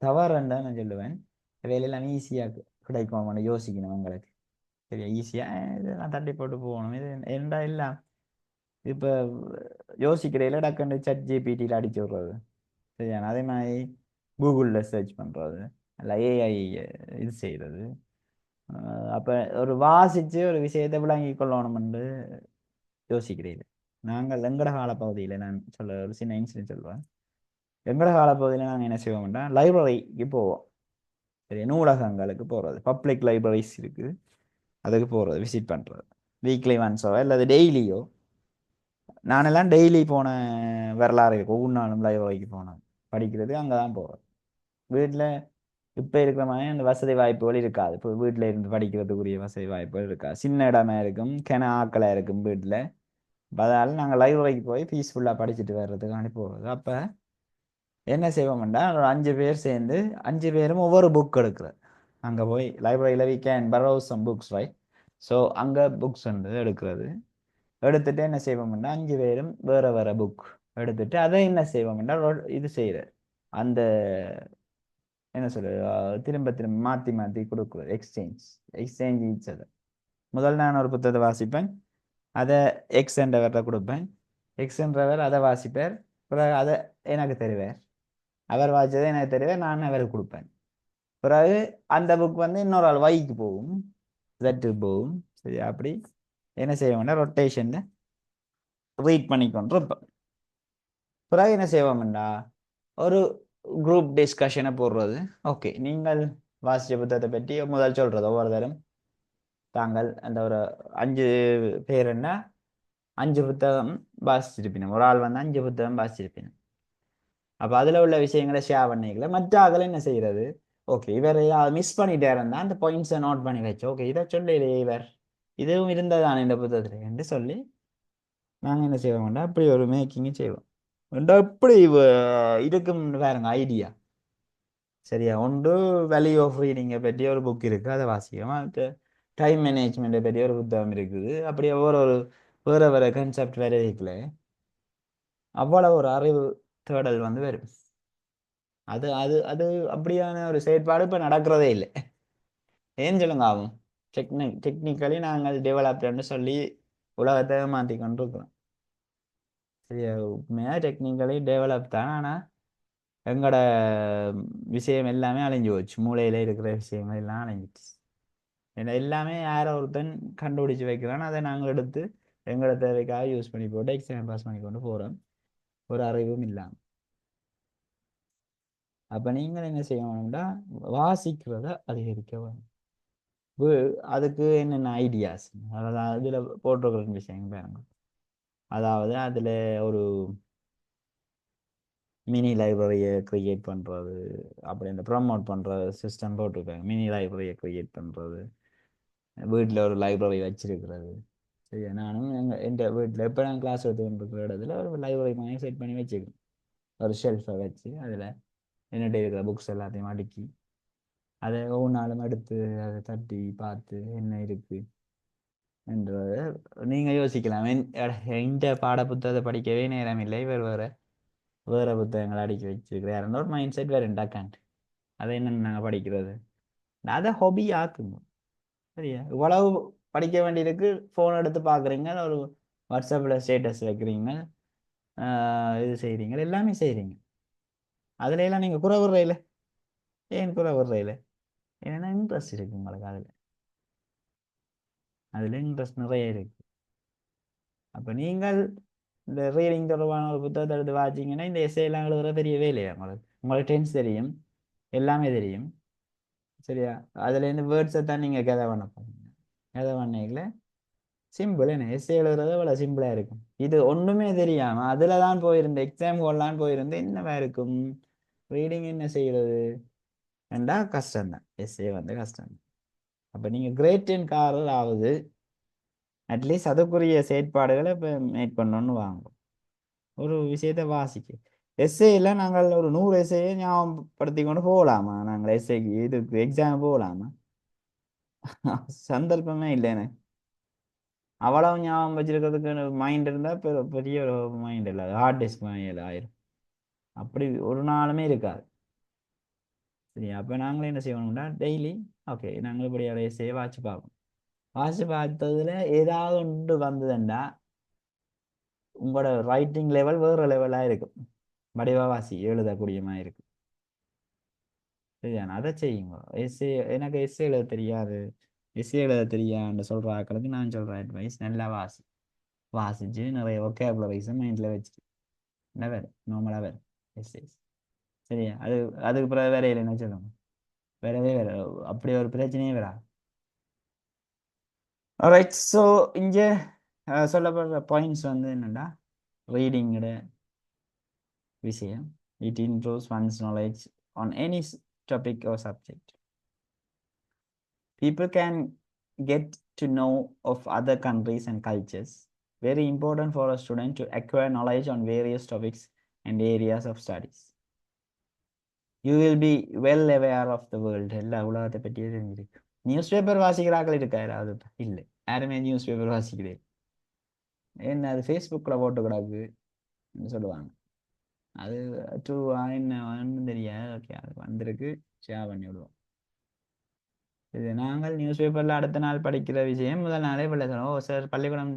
தவறுன்னு நான் சொல்லுவேன். வேலையெல்லாம் ஈஸியாக கிடைக்கும் யோசிக்கணும் எங்களுக்கு. சரியா? ஈஸியாக இதெல்லாம் தட்டி போட்டு போகணும். இது என்னடா இல்லை இப்போ யோசிக்கிறையில டக்குன்னு ChatGPT அடிச்சு விட்றது. சரியா? அதே மாதிரி கூகுளில் சர்ச் பண்ணுறது, இல்லை ஏஐ இது செய்கிறது. அப்போ ஒரு வாசித்து ஒரு விஷயத்தை விளங்கி கொள்ளணும்னு யோசிக்கிறீர்கள். நாங்கள் எங்கட காலப்பகுதியில் நான் ஒரு சின்ன இன்சிடென்ட் சொல்லுவேன். எங்கட காலப்பகுதியில் நாங்கள் என்ன செய்வோம்னா லைப்ரரிக்கு போவோம். சரி, நூலகங்களுக்கு போகிறது, பப்ளிக் லைப்ரரிஸ் இருக்குது, அதுக்கு போகிறது, விசிட் பண்ணுறது, வீக்லி ஒன்ஸோ அல்லது டெய்லியோ. நானெல்லாம் டெய்லி போன வரலாறு இருக்கு. ஒவ்வொரு நாளும் லைப்ரரிக்கு போனேன் படிக்கிறது, அங்கே தான் போகிறேன். வீட்டில் இப்போ இருக்கிற மாதிரி அந்த வசதி வாய்ப்புகள் இருக்காது. இப்போ வீட்டில் இருந்து படிக்கிறதுக்குரிய வசதி வாய்ப்புகள் இருக்காது. சின்ன இடமா இருக்கும், ஆக்கலாக இருக்கும் வீட்டில். அதனால நாங்கள் லைப்ரரிக்கு போய் பீஸ்ஃபுல்லாக படிச்சுட்டு வர்றதுக்காண்டி போகிறது. அப்போ என்ன செய்வோம்னா ஒரு 5 பேர் சேர்ந்து 5 பேரும் ஒவ்வொரு புக் எடுக்கிறது. அங்கே போய் லைப்ரரியில் we can borrow some books, right? So அங்கே புக்ஸ் வந்து எடுக்கிறது. எடுத்துட்டு என்ன செய்வோம்னா 5 பேரும் வேற வேற புக் எடுத்துட்டு அதை என்ன செய்வோம்னா இது செய்யறது, அந்த என்ன சொல்றது திரும்ப திரும்ப மாற்றி மாற்றி கொடுக்குறது எக்ஸ்சேஞ்ச் ஈச் அதர். முதல் நான் ஒரு புத்தகத்தை வாசிப்பேன், அதை எக்ஸ் என்றவர்கிட்ட கொடுப்பேன், எக்ஸ் என்றவர் அதை வாசிப்பார், பிறகு அதை எனக்கு தருவார், அவர் வாசிச்சதை எனக்கு தருவார், நான் அவருக்கு கொடுப்பேன். பிறகு அந்த புக் வந்து இன்னொரு ஆள் வைக்கு போகும், ஜட்டுக்கு போகும். சரி, அப்படி என்ன செய்ய வேண்டாம், ரொட்டேஷனில் ரீட் பண்ணிக்கொண்டு இருப்பேன். பிறகு என்ன செய்வோம்டா, ஒரு குரூப் டிஸ்கஷனை போடுறது. ஓகே, நீங்கள் வாசித்த புத்தகத்தை பற்றி முதல் சொல்றது, ஒவ்வொரு தரம் தாங்கள் அந்த ஒரு 5 பேருன்னா 5 புத்தகம் வாசிச்சிருப்பினும், ஒரு ஆள் வந்து 5 புத்தகம் வாசிச்சிருப்பினும். அப்போ அதில் உள்ள விஷயங்களை ஷேர் பண்ணிக்கல. மற்ற ஆக்களை என்ன செய்யறது, ஓகே இவர் மிஸ் பண்ணிட்டார் இருந்தால் அந்த பாயிண்ட்ஸை நோட் பண்ணி வச்சு, ஓகே இதை சொல்லலையே இவர், இதுவும் இருந்ததானே இந்த புத்தகத்தில் என்று சொல்லி நாங்கள் என்ன செய்வோம்டா, அப்படி ஒரு மேக்கிங் செய்வோம். எப்படி இருக்கும் வேறுங்க ஐடியா. சரியா, ஒன்று வேல்யூ ஆஃப் ரீடிங்கை பற்றி ஒரு புக் இருக்குது, அதை வாசிக்கணும். டைம் மேனேஜ்மெண்ட்டை பற்றி ஒரு புத்தகம் இருக்குது. அப்படியே ஒரு வேறு வேறு கன்செப்ட் வேறு இருக்குல்ல, அவ்வளோ ஒரு அறிவு தேடல் வந்து வரும். அது அது அது அப்படியான ஒரு செயற்பாடு இப்போ நடக்கிறதே இல்லை. ஏன் சொல்லுங்க ஆகும், டெக்னிக்கலி நாங்கள் டெவலப்டுன்னு சொல்லி உலகத்தை மாற்றி கொண்டு இருக்கிறோம். சரியா, உண்மையாக டெக்னிக்கலி டெவலப் தான், ஆனால் எங்களோட விஷயம் எல்லாமே அழிஞ்சு போச்சு, மூளையில் இருக்கிற விஷயங்கள் எல்லாம் அழிஞ்சிச்சு. ஏன்னா எல்லாமே யாரோ ஒருத்தன் கண்டுபிடிச்சு வைக்கிறான், அதை நாங்கள் எடுத்து எங்களோட தேவைக்காக யூஸ் பண்ணி போட்டு எக்ஸாம் பாஸ் பண்ணி கொண்டு போகிறோம், ஒரு அறிவும் இல்லாமல். அப்போ நீங்கள் என்ன செய்யணும்னா, வாசிக்கிறத அதிகரிக்க வேணும். அதுக்கு என்னென்ன ஐடியாஸ், அதாவது அதில் போட்டிருக்கிற விஷயங்கள் பாருங்க. அதாவது அதில் ஒரு மினி லைப்ரரியை க்ரியேட் பண்ணுறது, அப்படி இந்த ப்ரமோட் பண்ணுற சிஸ்டம் போட்டிருக்காங்க. மினி லைப்ரரியை க்ரியேட் பண்ணுறது, வீட்டில் ஒரு லைப்ரரி வச்சிருக்கிறது. சரி, நானும் என் வீட்டில் எப்போ நான் கிளாஸ் எடுத்துக்கிட்டு இருக்கிற இடத்துல ஒரு லைப்ரரி மாதிரி செட் பண்ணி வச்சுக்கிறேன். ஒரு ஷெல்ஃபை வச்சு அதில் என்னட்ட இருக்கிற புக்ஸ் எல்லாத்தையும் அடுக்கி அதை ஒவ்வொரு நாளும் எடுத்து அதை தட்டி பார்த்து என்ன இருக்குது என்றதை நீங்கள் யோசிக்கலாம். இந்த பாட புத்தகத்தை படிக்கவே நேரம் இல்லை, வேறு வேறு வேறு புத்தகங்களை அடுக்கி வச்சுருக்கிறார் ஒரு மைண்ட் செட் வேறு டாக்காண்ட். அதை என்னென்ன நாங்கள் படிக்கிறது, அதை ஹாபி ஆக்குங்க. சரியா, இவ்வளவு படிக்க வேண்டியதுக்கு ஃபோன் எடுத்து பார்க்குறீங்க, ஒரு வாட்ஸ்அப்பில் ஸ்டேட்டஸ் வைக்கிறீங்க, இது செய்கிறீங்க, எல்லாமே செய்கிறீங்க. அதுல எல்லாம் நீங்கள் குறை விடுறையில், ஏன் குறை விடுறையில், ஏன்னா இன்ட்ரெஸ்ட் இருக்குது உங்களுக்கு அதில் இன்ட்ரெஸ்ட் நிறைய இருக்குது. அப்போ நீங்கள் இந்த ரீடிங் தொடர்பான ஒரு புத்தகத்தை எடுத்து வாசிங்கன்னா இந்த எஸ்ஐலாம் எழுதுகிற பெரிய வேலையா உங்களுக்கு டென்ஸ் தெரியும், எல்லாமே தெரியும். சரியா, அதுலேருந்து வேர்ட்ஸை தான் நீங்கள் கதை பண்ண போறீங்க. கதை பண்ணீங்கள சிம்பிள், என்ன எஸ்ஏ எழுதுறது அவ்வளோ சிம்பிளாக இருக்கும். இது ஒன்றுமே தெரியாமல் அதில் தான் போயிருந்து எக்ஸாம் ஹோல்லாம் போயிருந்து என்னவா இருக்கும், ரீடிங் என்ன செய்கிறது என்றா கஷ்டம்தான், எஸ்ஏ வந்து கஷ்டம். அப்போ நீங்கள் கிரேட் 10 காரர் ஆகுது, அட்லீஸ்ட் அதுக்குரிய செயற்பாடுகளை இப்போ மேற்கொள்ளணும்னு வாங்கும். ஒரு விஷயத்தை வாசிக்க எஸ்ஏல நாங்கள் ஒரு 100 எஸ்ஏயை ஞாபகப்படுத்தி கொண்டு போகலாமா, நாங்கள் எஸ்ஏக்கு இதுக்கு எக்ஸாம் போகலாமா? சந்தர்ப்பமே இல்லைன்னு. அவ்வளவு ஞாபகம் வச்சிருக்கிறதுக்கு மைண்ட் இருந்தால் பெரிய ஒரு மைண்ட் இல்லை, ஹார்ட் டிஸ்க் மைண்ட் ஆயிரும். அப்படி ஒரு நாளுமே இருக்காது. சரி, அப்போ நாங்களே என்ன செய்வோம்னா டெய்லி ஓகே நாங்கள் இப்படி எஸ்ஏ வாட்சி பார்ப்போம். வாட்சி பார்த்ததுல ஏதாவது ஒன்று வந்ததுண்டா உங்களோட ரைட்டிங் லெவல் வேறு லெவலாக இருக்கும், வடிவவாசி எழுதக்கூடிய மாதிரி இருக்கும். சரியா, அதை செய்யுங்க. எஸ்ஏ எனக்கு எஸ்ஏ எழுத தெரியாது, எஸ்ஏ எழுத தெரியான்னு சொல்கிற ஆக்களுக்கு நான் சொல்கிற அட்வைஸ், நல்லா வாசிச்சு நிறைய ஒகேபுலரிஸை மைண்டில் வச்சுட்டு என்ன வேறு நார்மலாக வேறு எஸ்ஏ. சரியா, அதுக்கு பிறகு வேற இல்லை என்ன சொல்லுங்க, வேறவே வேற அப்படி ஒரு பிரச்சனையே வரா. ரைட், ஸோ இங்கே சொல்லப்படுற பாயிண்ட்ஸ் வந்து என்னென்னா, ரீடிங்கோட விஷயம், it improves one's knowledge on any topic or subject. People can get to know of other countries and cultures. Very important for a student to acquire knowledge on various topics and areas of studies. You will be well aware of the world. எல்லா உலகத்தை பற்றியே தெரிஞ்சிருக்கு. நியூஸ் பேப்பர் வாசிக்கிறார்கள் இருக்கா யாராவது? இல்லை, யாருமே நியூஸ் பேப்பர் வாசிக்கிறேன், என்ன அது ஃபேஸ்புக்கில் போட்டு கிடக்கு சொல்லுவாங்க. அது டூ என்ன தெரியாது. ஓகே, அது வந்திருக்கு. ஷேர் பண்ணி விடுவோம். இது நாங்கள் நியூஸ் பேப்பரில் அடுத்த நாள் படிக்கிற விஷயம் முதல் நாளே பிள்ளை சொல்லுவோம். ஓ சார், பள்ளிக்கூடம்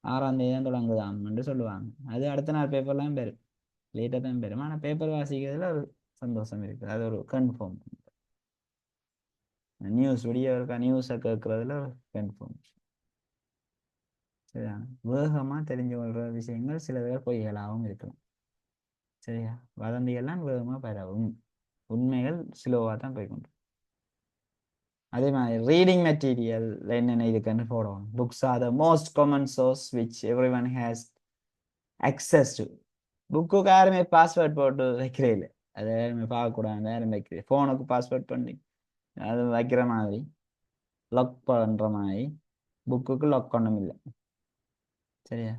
6ஆம் தேதி தான் தொடங்குதாம்னு சொல்லுவாங்க. அது அடுத்த நாள் பேப்பர்லாம் பெறும். லேட்டாக தான் பெறும். ஆனால் பேப்பர் வாசிக்கிறதுல ஒரு சந்தோஷம் இருக்குது. அது ஒரு கன்ஃபார்ம். நியூஸ் விடிய இருக்கா நியூஸை கேட்கறதுல ஒரு கன்ஃபார்ம். சரியா? வேகமாக தெரிஞ்சு கொள்கிற விஷயங்கள் சில பேர் பொய்களாகவும் இருக்கலாம். சரியா? வதந்திகள்லாம் வேகமாக பரவும். உண்மைகள் ஸ்லோவாக தான் போய்கொண்டு. அதே மாதிரி ரீடிங் மெட்டீரியல் என்னென்ன இருக்குன்னு போடுவோம். Books R the most common source which every one has access to. புக்குக்கு யாருமே பாஸ்வேர்ட் போட்டு வைக்கிறே இல்லை. அதை யாருமே பார்க்கக்கூடாது, யாரும் வைக்கிறேன். ஃபோனுக்கு பாஸ்வேர்ட் பண்ணி அது வைக்கிற மாதிரி, லாக் பண்ணுற மாதிரி, புக்குக்கு லாக் ஒன்றும் இல்லை. சரியா?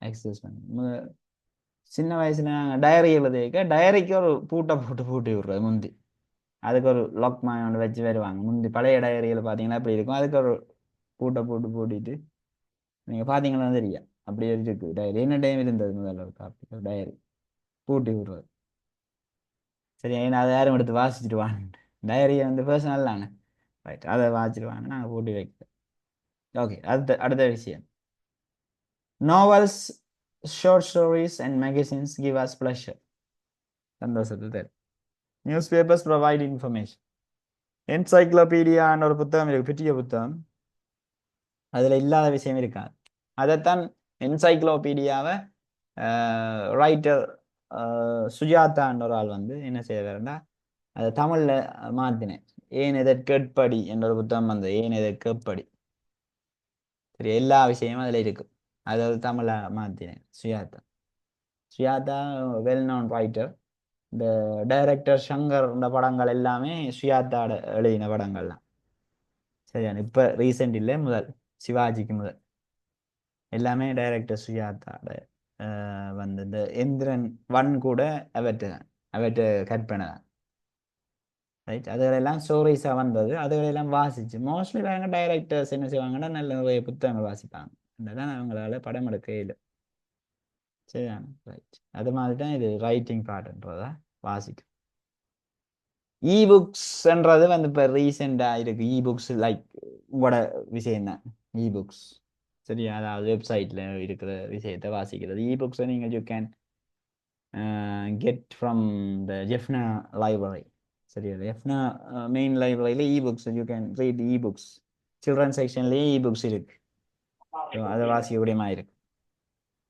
அக்சஸ் பண்ணி சின்ன வயசுல நாங்கள் டைரி எழுதிக்க டைரிக்கு ஒரு பூட்டை போட்டு பூட்டி விடுறது முந்தி. அதுக்கு ஒரு லாக் மாதிரி ஒன்று வச்சு வருவாங்க. முந்தி பழைய டைரியில் பார்த்தீங்கன்னா இப்படி இருக்கும். அதுக்கு ஒரு பூட்டை போட்டு பூட்டிட்டு நீங்கள் பார்த்தீங்கன்னா தெரியும். அப்படி இருக்கு டைரி. என்ன டைம் இருந்தது முதல்ல ஒரு காப்பி டைரி பூட்டி விடுறது. சரி, ஏன்னா அதை யாரும் எடுத்து வாசிச்சுட்டு வாங்க. டைரியை வந்து பர்சனல் தானே. ரைட், அதை வாசிச்சுட்டு வாங்க, நாங்கள் பூட்டி வைக்கிறோம். ஓகே, அடுத்த அடுத்த விஷயம். Novels, short stories and magazines give us pleasure. சந்தோஷத்தை தரும். Newspapers provide information. என்சைக்ளோபீடியான்னு ஒரு புத்தகம் இருக்கு, பெரிய புத்தகம். அதில் இல்லாத விஷயம் இருக்காது. அதைத்தான் என்சைக்ளோபீடியாவை ரைட்டர் சுஜாதான்ற ஒரு ஆள் வந்து என்ன செய்வாருன்னா அதை தமிழில் மாற்றினேன். ஏன் எதற்கேற்படி என்ற ஒரு புத்தகம் வந்து ஏன் எதற்கேற்படி. சரி, எல்லா விஷயமும் அதில் இருக்கு. அதாவது தமிழில் மாற்றினேன். Sujatha Sujatha well known writer. இந்த டைரக்டர் சங்கர் இந்த படங்கள் எல்லாமே சுஜாதாட எழுதின படங்கள்லாம். சரியான இப்போ ரீசெண்ட் இல்லை, முதல் சிவாஜிக்கு முதல் எல்லாமே டைரக்டர் சுஜாதாட வந்து இந்த எந்திரன் 1 கூட அவற்று தான், அவற்று கற்பனை தான். ரைட், அதுகளெல்லாம் ஸ்டோரிஸாக வந்தது. அதுகளெல்லாம் வாசிச்சு மோஸ்ட்லி அவங்க டைரக்டர்ஸ் என்ன செய்வாங்கன்னா நல்ல நிறைய புத்தகங்கள் வாசிப்பாங்க. அதுதான் அவங்களால படம் எடுக்க இல்லை. சரிதானே? ரைட், அது மாதிரி தான் இது ரைட்டிங் பார்ட்ன்றதா வாசிக்கும். இபுக்ஸ்ன்றது வந்து இப்போ ரீசெண்டாக இருக்கு. இபுக்ஸ் லைக் உங்களோட விஷயம்தான் இபுக்ஸ். சரியா? அதாவது வெப்சைட்டில் இருக்கிற விஷயத்தை வாசிக்கிறது. இபுக்ஸை நீங்கள் you can get from the Jaffna library. சரியா? ஜெஃப்னா மெயின் லைப்ரரியில் ebooks you can read ebooks. Children செக்ஷன்லேயே இபுக்ஸ் இருக்கு. அதை வாசிக்கக்கூடிய மாதிரி இருக்கு.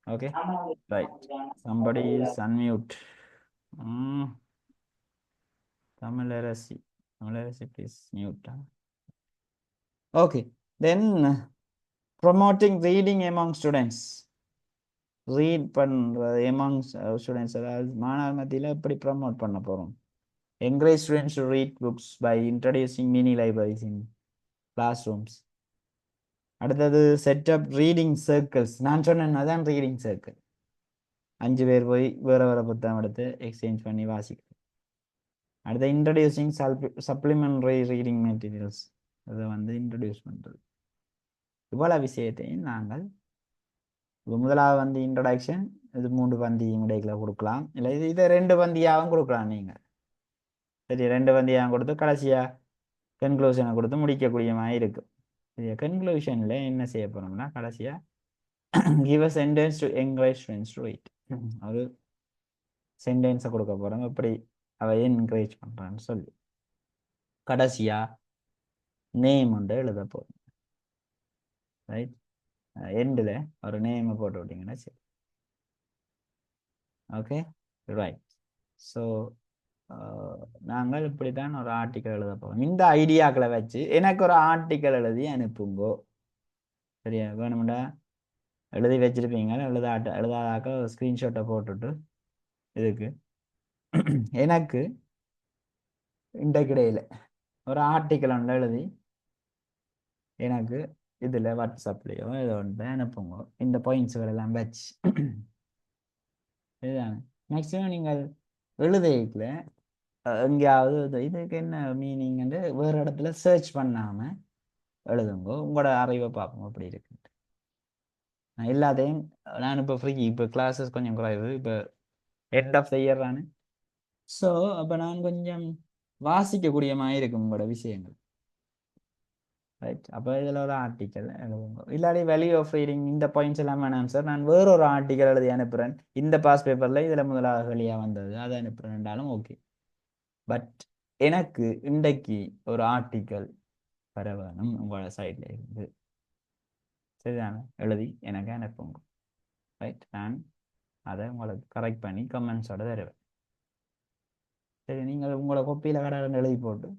Okay, right. Somebody is unmute. Tamilarasi, Tamilarasi please mute. Okay, then promoting reading among students. Read பண்ணுறது எமாங் ஸ்டூடெண்ட்ஸ், அதாவது மாணவர் மத்தியில் எப்படி ப்ரமோட் பண்ண போகிறோம். Encourage students to read books by introducing mini libraries in classrooms. அடுத்தது செட்டப் ரீடிங் சர்க்கிள்ஸ். நான் சொன்னேன் அதான் ரீடிங் சர்க்கிள். 5 பேர் போய் வேறு வேறு புத்தகம் எடுத்து எக்ஸ்சேஞ்ச் பண்ணி வாசிக்கிறது. அடுத்து இன்ட்ரடியூசிங் சப்ளிமெண்ட்ரி ரீடிங் மெட்டீரியல்ஸ். அதை வந்து இன்ட்ரடியூஸ் பண்ணுறது. இவ்வளவு விஷயத்தையும் நாங்கள் முதலாவது வந்து இன்ட்ரடக்ஷன், இது 3 பந்தி இடையில கொடுக்கலாம். இல்லை இதை 2 பந்தியாகவும் கொடுக்கலாம் நீங்கள். சரி, 2 பந்தியாகவும் கொடுத்து கடைசியாக கன்க்ளூஷனை கொடுத்து முடிக்கக்கூடிய மாதிரி இருக்கும். சரி, கன்க்ளூஷனில் என்ன செய்ய போகிறோம்னா கடைசியாக give a sentence to encourage students to read. ஒரு சென்டென்ஸை கொடுக்க போகிறோம், எப்படி அவை என்கரேஜ் பண்ணுறான்னு சொல்லி. கடைசியாக நேம் வந்து எழுத போகிறோம். ரைட், எண்டில் ஒரு நேமை போட்டு விட்டிங்கன்னா சரி. Okay, right. ஸோ நாங்கள் இப்படித்தான் ஒரு ஆர்டிக்கல் எழுத போகிறோம். இந்த ஐடியாக்களை வச்சு எனக்கு ஒரு ஆர்டிக்கல் எழுதி அனுப்புங்கோ. சரியா? வேணும்டா எழுதி வச்சிருப்பீங்க. எழுதாதாக்க ஒரு ஸ்க்ரீன்ஷாட்டை போட்டுட்டு இதுக்கு எனக்கு இன்றைக்கிடையில் ஒரு ஆர்டிக்கல் ஒன்று எழுதி எனக்கு இதில் வாட்ஸ்அப்லேயோ ஏதோ ஒன்று அனுப்புங்க. இந்த பாயிண்ட்ஸுகள் எல்லாம் வச்சு இதுதானே மேக்ஸிமம் நீங்கள் எழுதிக்கல எங்கேயாவது இதுக்கு என்ன மீனிங்ன்னு வேறு இடத்துல சர்ச் பண்ணாமல் எழுதுங்க. உங்களோட அறிவை பார்ப்போம் அப்படி இருக்கு. நான் எல்லாத்தையும் நான் இப்போ ஃப்ரீ, இப்போ கிளாஸஸ் கொஞ்சம் குறைவு. இப்போ எண்ட் ஆஃப் த இயர் தானே. ஸோ அப்போ நான் கொஞ்சம் வாசிக்கக்கூடிய மாதிரி இருக்கும் உங்களோட விஷயங்கள். ரைட், அப்போ இதில் ஒரு ஆர்டிக்கல் எழுதுங்க. இல்லாட்டி வேல்யூ ஆஃப் ரீடிங் இந்த பாயிண்ட்ஸ் எல்லாம் வேணாம் சார், நான் வேறொரு ஆர்டிக்கல் எழுதி அனுப்புகிறேன், இந்த பாஸ் பேப்பரில் இதில் முதலாக வெளியாக வந்தது அதை அனுப்புகிறேன்டாலும் ஓகே. பட் எனக்கு இன்றைக்கு ஒரு ஆர்டிக்கல் வர வேணும் உங்களோட சைடில் இருந்து. சரிதானே? எழுதி எனக்கு அனுப்புங்க. ரைட், நான் அதை உங்களுக்கு கரெக்ட் பண்ணி கமெண்ட்ஸோட தருவேன். சரி, நீங்கள் உங்களோட கொப்பியில் கடை எழுதி போட்டு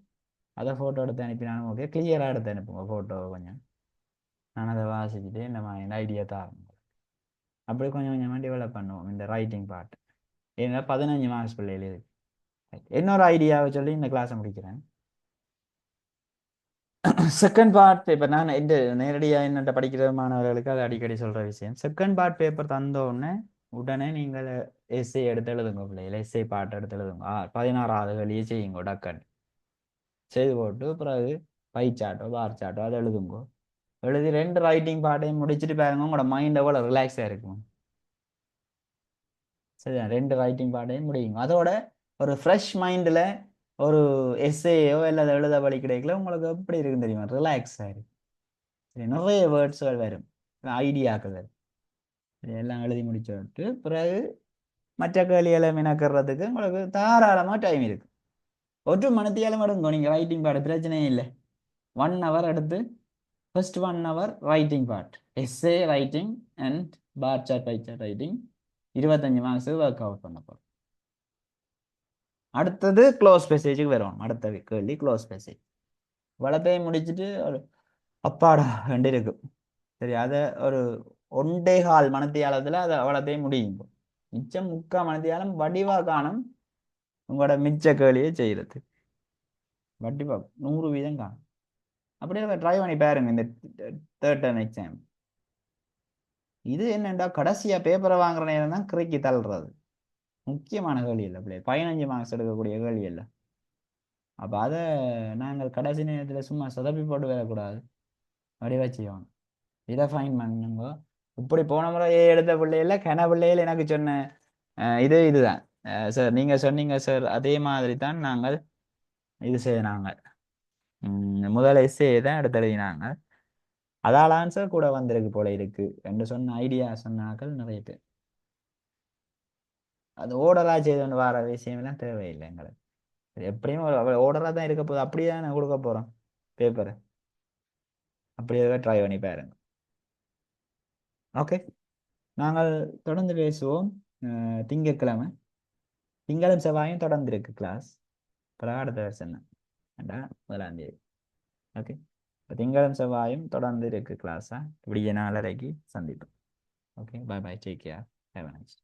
அதை ஃபோட்டோ எடுத்து அனுப்பினாலும் ஓகே, கிளியராக எடுத்து அனுப்புங்க ஃபோட்டோ கொஞ்சம். நான் அதை வாசிச்சுட்டு இந்த மாதிரி ஐடியா தான் அப்படி கொஞ்சம் கொஞ்சமாக டெவலப் பண்ணுவோம் இந்த ரைட்டிங் பார்ட். ஏன்னா 15 மார்க்ஸ் பிள்ளைகள் இருக்கு. இன்னொரு ஐடியாவை சொல்லி இந்த கிளாஸை முடிக்கிறேன். செகண்ட் பார்ட் பேப்பர் நான் இந்த நேரடியாக என்னட்ட படிக்கிற மாணவர்களுக்கு அது அடிக்கடி சொல்கிற விஷயம். செகண்ட் பார்ட் பேப்பர் தந்த உடனே நீங்கள் எஸ்ஏ எடுத்து எழுதுங்க பிள்ளைகள். எஸ்ஏ பார்ட் எடுத்து எழுதுங்க. 16வது வெளியே செய்யுங்க டக்குன்னு செய்து போட்டு பிறகு பை சாட்டோ பார் சாட்டோ அதை எழுதுங்க. எழுதி 2 ரைட்டிங் பார்ட்டையும் முடிச்சுட்டு பாருங்க உங்களோட மைண்ட் எவ்வளோ ரிலாக்ஸாக இருக்கும். சரியா? 2 ரைட்டிங் பார்ட்டையும் முடியுங்க. அதோட ஒரு ஃப்ரெஷ் மைண்டில் ஒரு எஸ்ஏயோ இல்லை எழுத வழி கிடைக்கல உங்களுக்கு எப்படி இருக்குன்னு தெரியுமா? ரிலாக்ஸாக இருக்கு. நிறைய வேர்ட்ஸ்கள் வரும், ஐடியாக்கள் வரும். எல்லாம் எழுதி முடிச்சு விட்டு பிறகு மற்ற கேள்விகளை மினக்கிறதுக்கு உங்களுக்கு தாராளமாக டைம் இருக்கு. ஒரு மணித்தியாலும் எடுங்க நீங்கள் ரைட்டிங் பார்ட், பிரச்சனையே இல்லை. 1 hour எடுத்து first 1 hour writing part, essay writing and bar chart pie chart writing 25 marks work out பண்ண போகிறோம். அடுத்தது க்ளோஸ் பேசேஜுக்கு வரும். அடுத்த கேள்வி க்ளோஸ் பேசேஜ். வளத்தையும் முடிச்சுட்டு ஒரு அப்பாடா ரெண்டு இருக்கும். சரி, அதை ஒரு 1.25 மணித்தியாலத்தில் அதை வளத்தையும் முடியும். மிச்சம் 3/4 மணித்தியாலம் வடிவா காணும் உங்களோட மிச்ச கேள்வியை செய்யறது. வடிவா 100% காணும். அப்படியே ட்ரை பண்ணி பாருங்க இந்த தேர்ட் டர்ம் எக்ஸாம். இது என்னண்டா கடைசியா பேப்பரை வாங்குற நேரம் தான் கிறுக்கி தள்ளுறது. முக்கியமான கேள்வி இல்லை பிள்ளை, 15 மார்க்ஸ் எடுக்கக்கூடிய கேள்வி இல்லை. அப்போ அதை நாங்கள் கடைசி நேரத்தில் சும்மா சொதப்பி போட்டு வரக்கூடாது, வடிவா செய்வோம். இதை ஃபைன் பண்ணுங்க. இப்படி போன முறை எடுத்த பிள்ளைகள கன பிள்ளைகள் எனக்கு சொன்ன இதுதான் சார், நீங்க சொன்னீங்க சார், அதே மாதிரி தான் நாங்கள் இது செய்யினாங்க. முதல் எஸ்ஏ தான் எடுத்து எழுதினாங்க. அதால் ஆன்சர் கூட வந்திருக்கு போல இருக்கு என்று சொன்ன ஐடியா சொன்னாக்கள் நிறைய பேர். அது ஓடரா செய்து வர விஷயம்லாம் தேவையில்லை எங்களுக்கு. எப்படியும் ஓடரா தான் இருக்க போகுது, அப்படியே நான் கொடுக்க போறோம் பேப்பரை. அப்படியே ட்ரை பண்ணி பாருங்க. ஓகே, நாங்கள் தொடர்ந்து பேசுவோம். திங்கட்கிழமை, திங்களும் செவ்வாயும் தொடர்ந்து இருக்கு கிளாஸ். அப்புறம் அடுத்த வருஷம் தான் 1ஆம் தேதி. ஓகே, இப்போ திங்களும் செவ்வாயும் தொடர்ந்து இருக்கு கிளாஸா. இப்படியே 4:30க்கு சந்திப்போம். Okay, bye bye, take care, have a nice.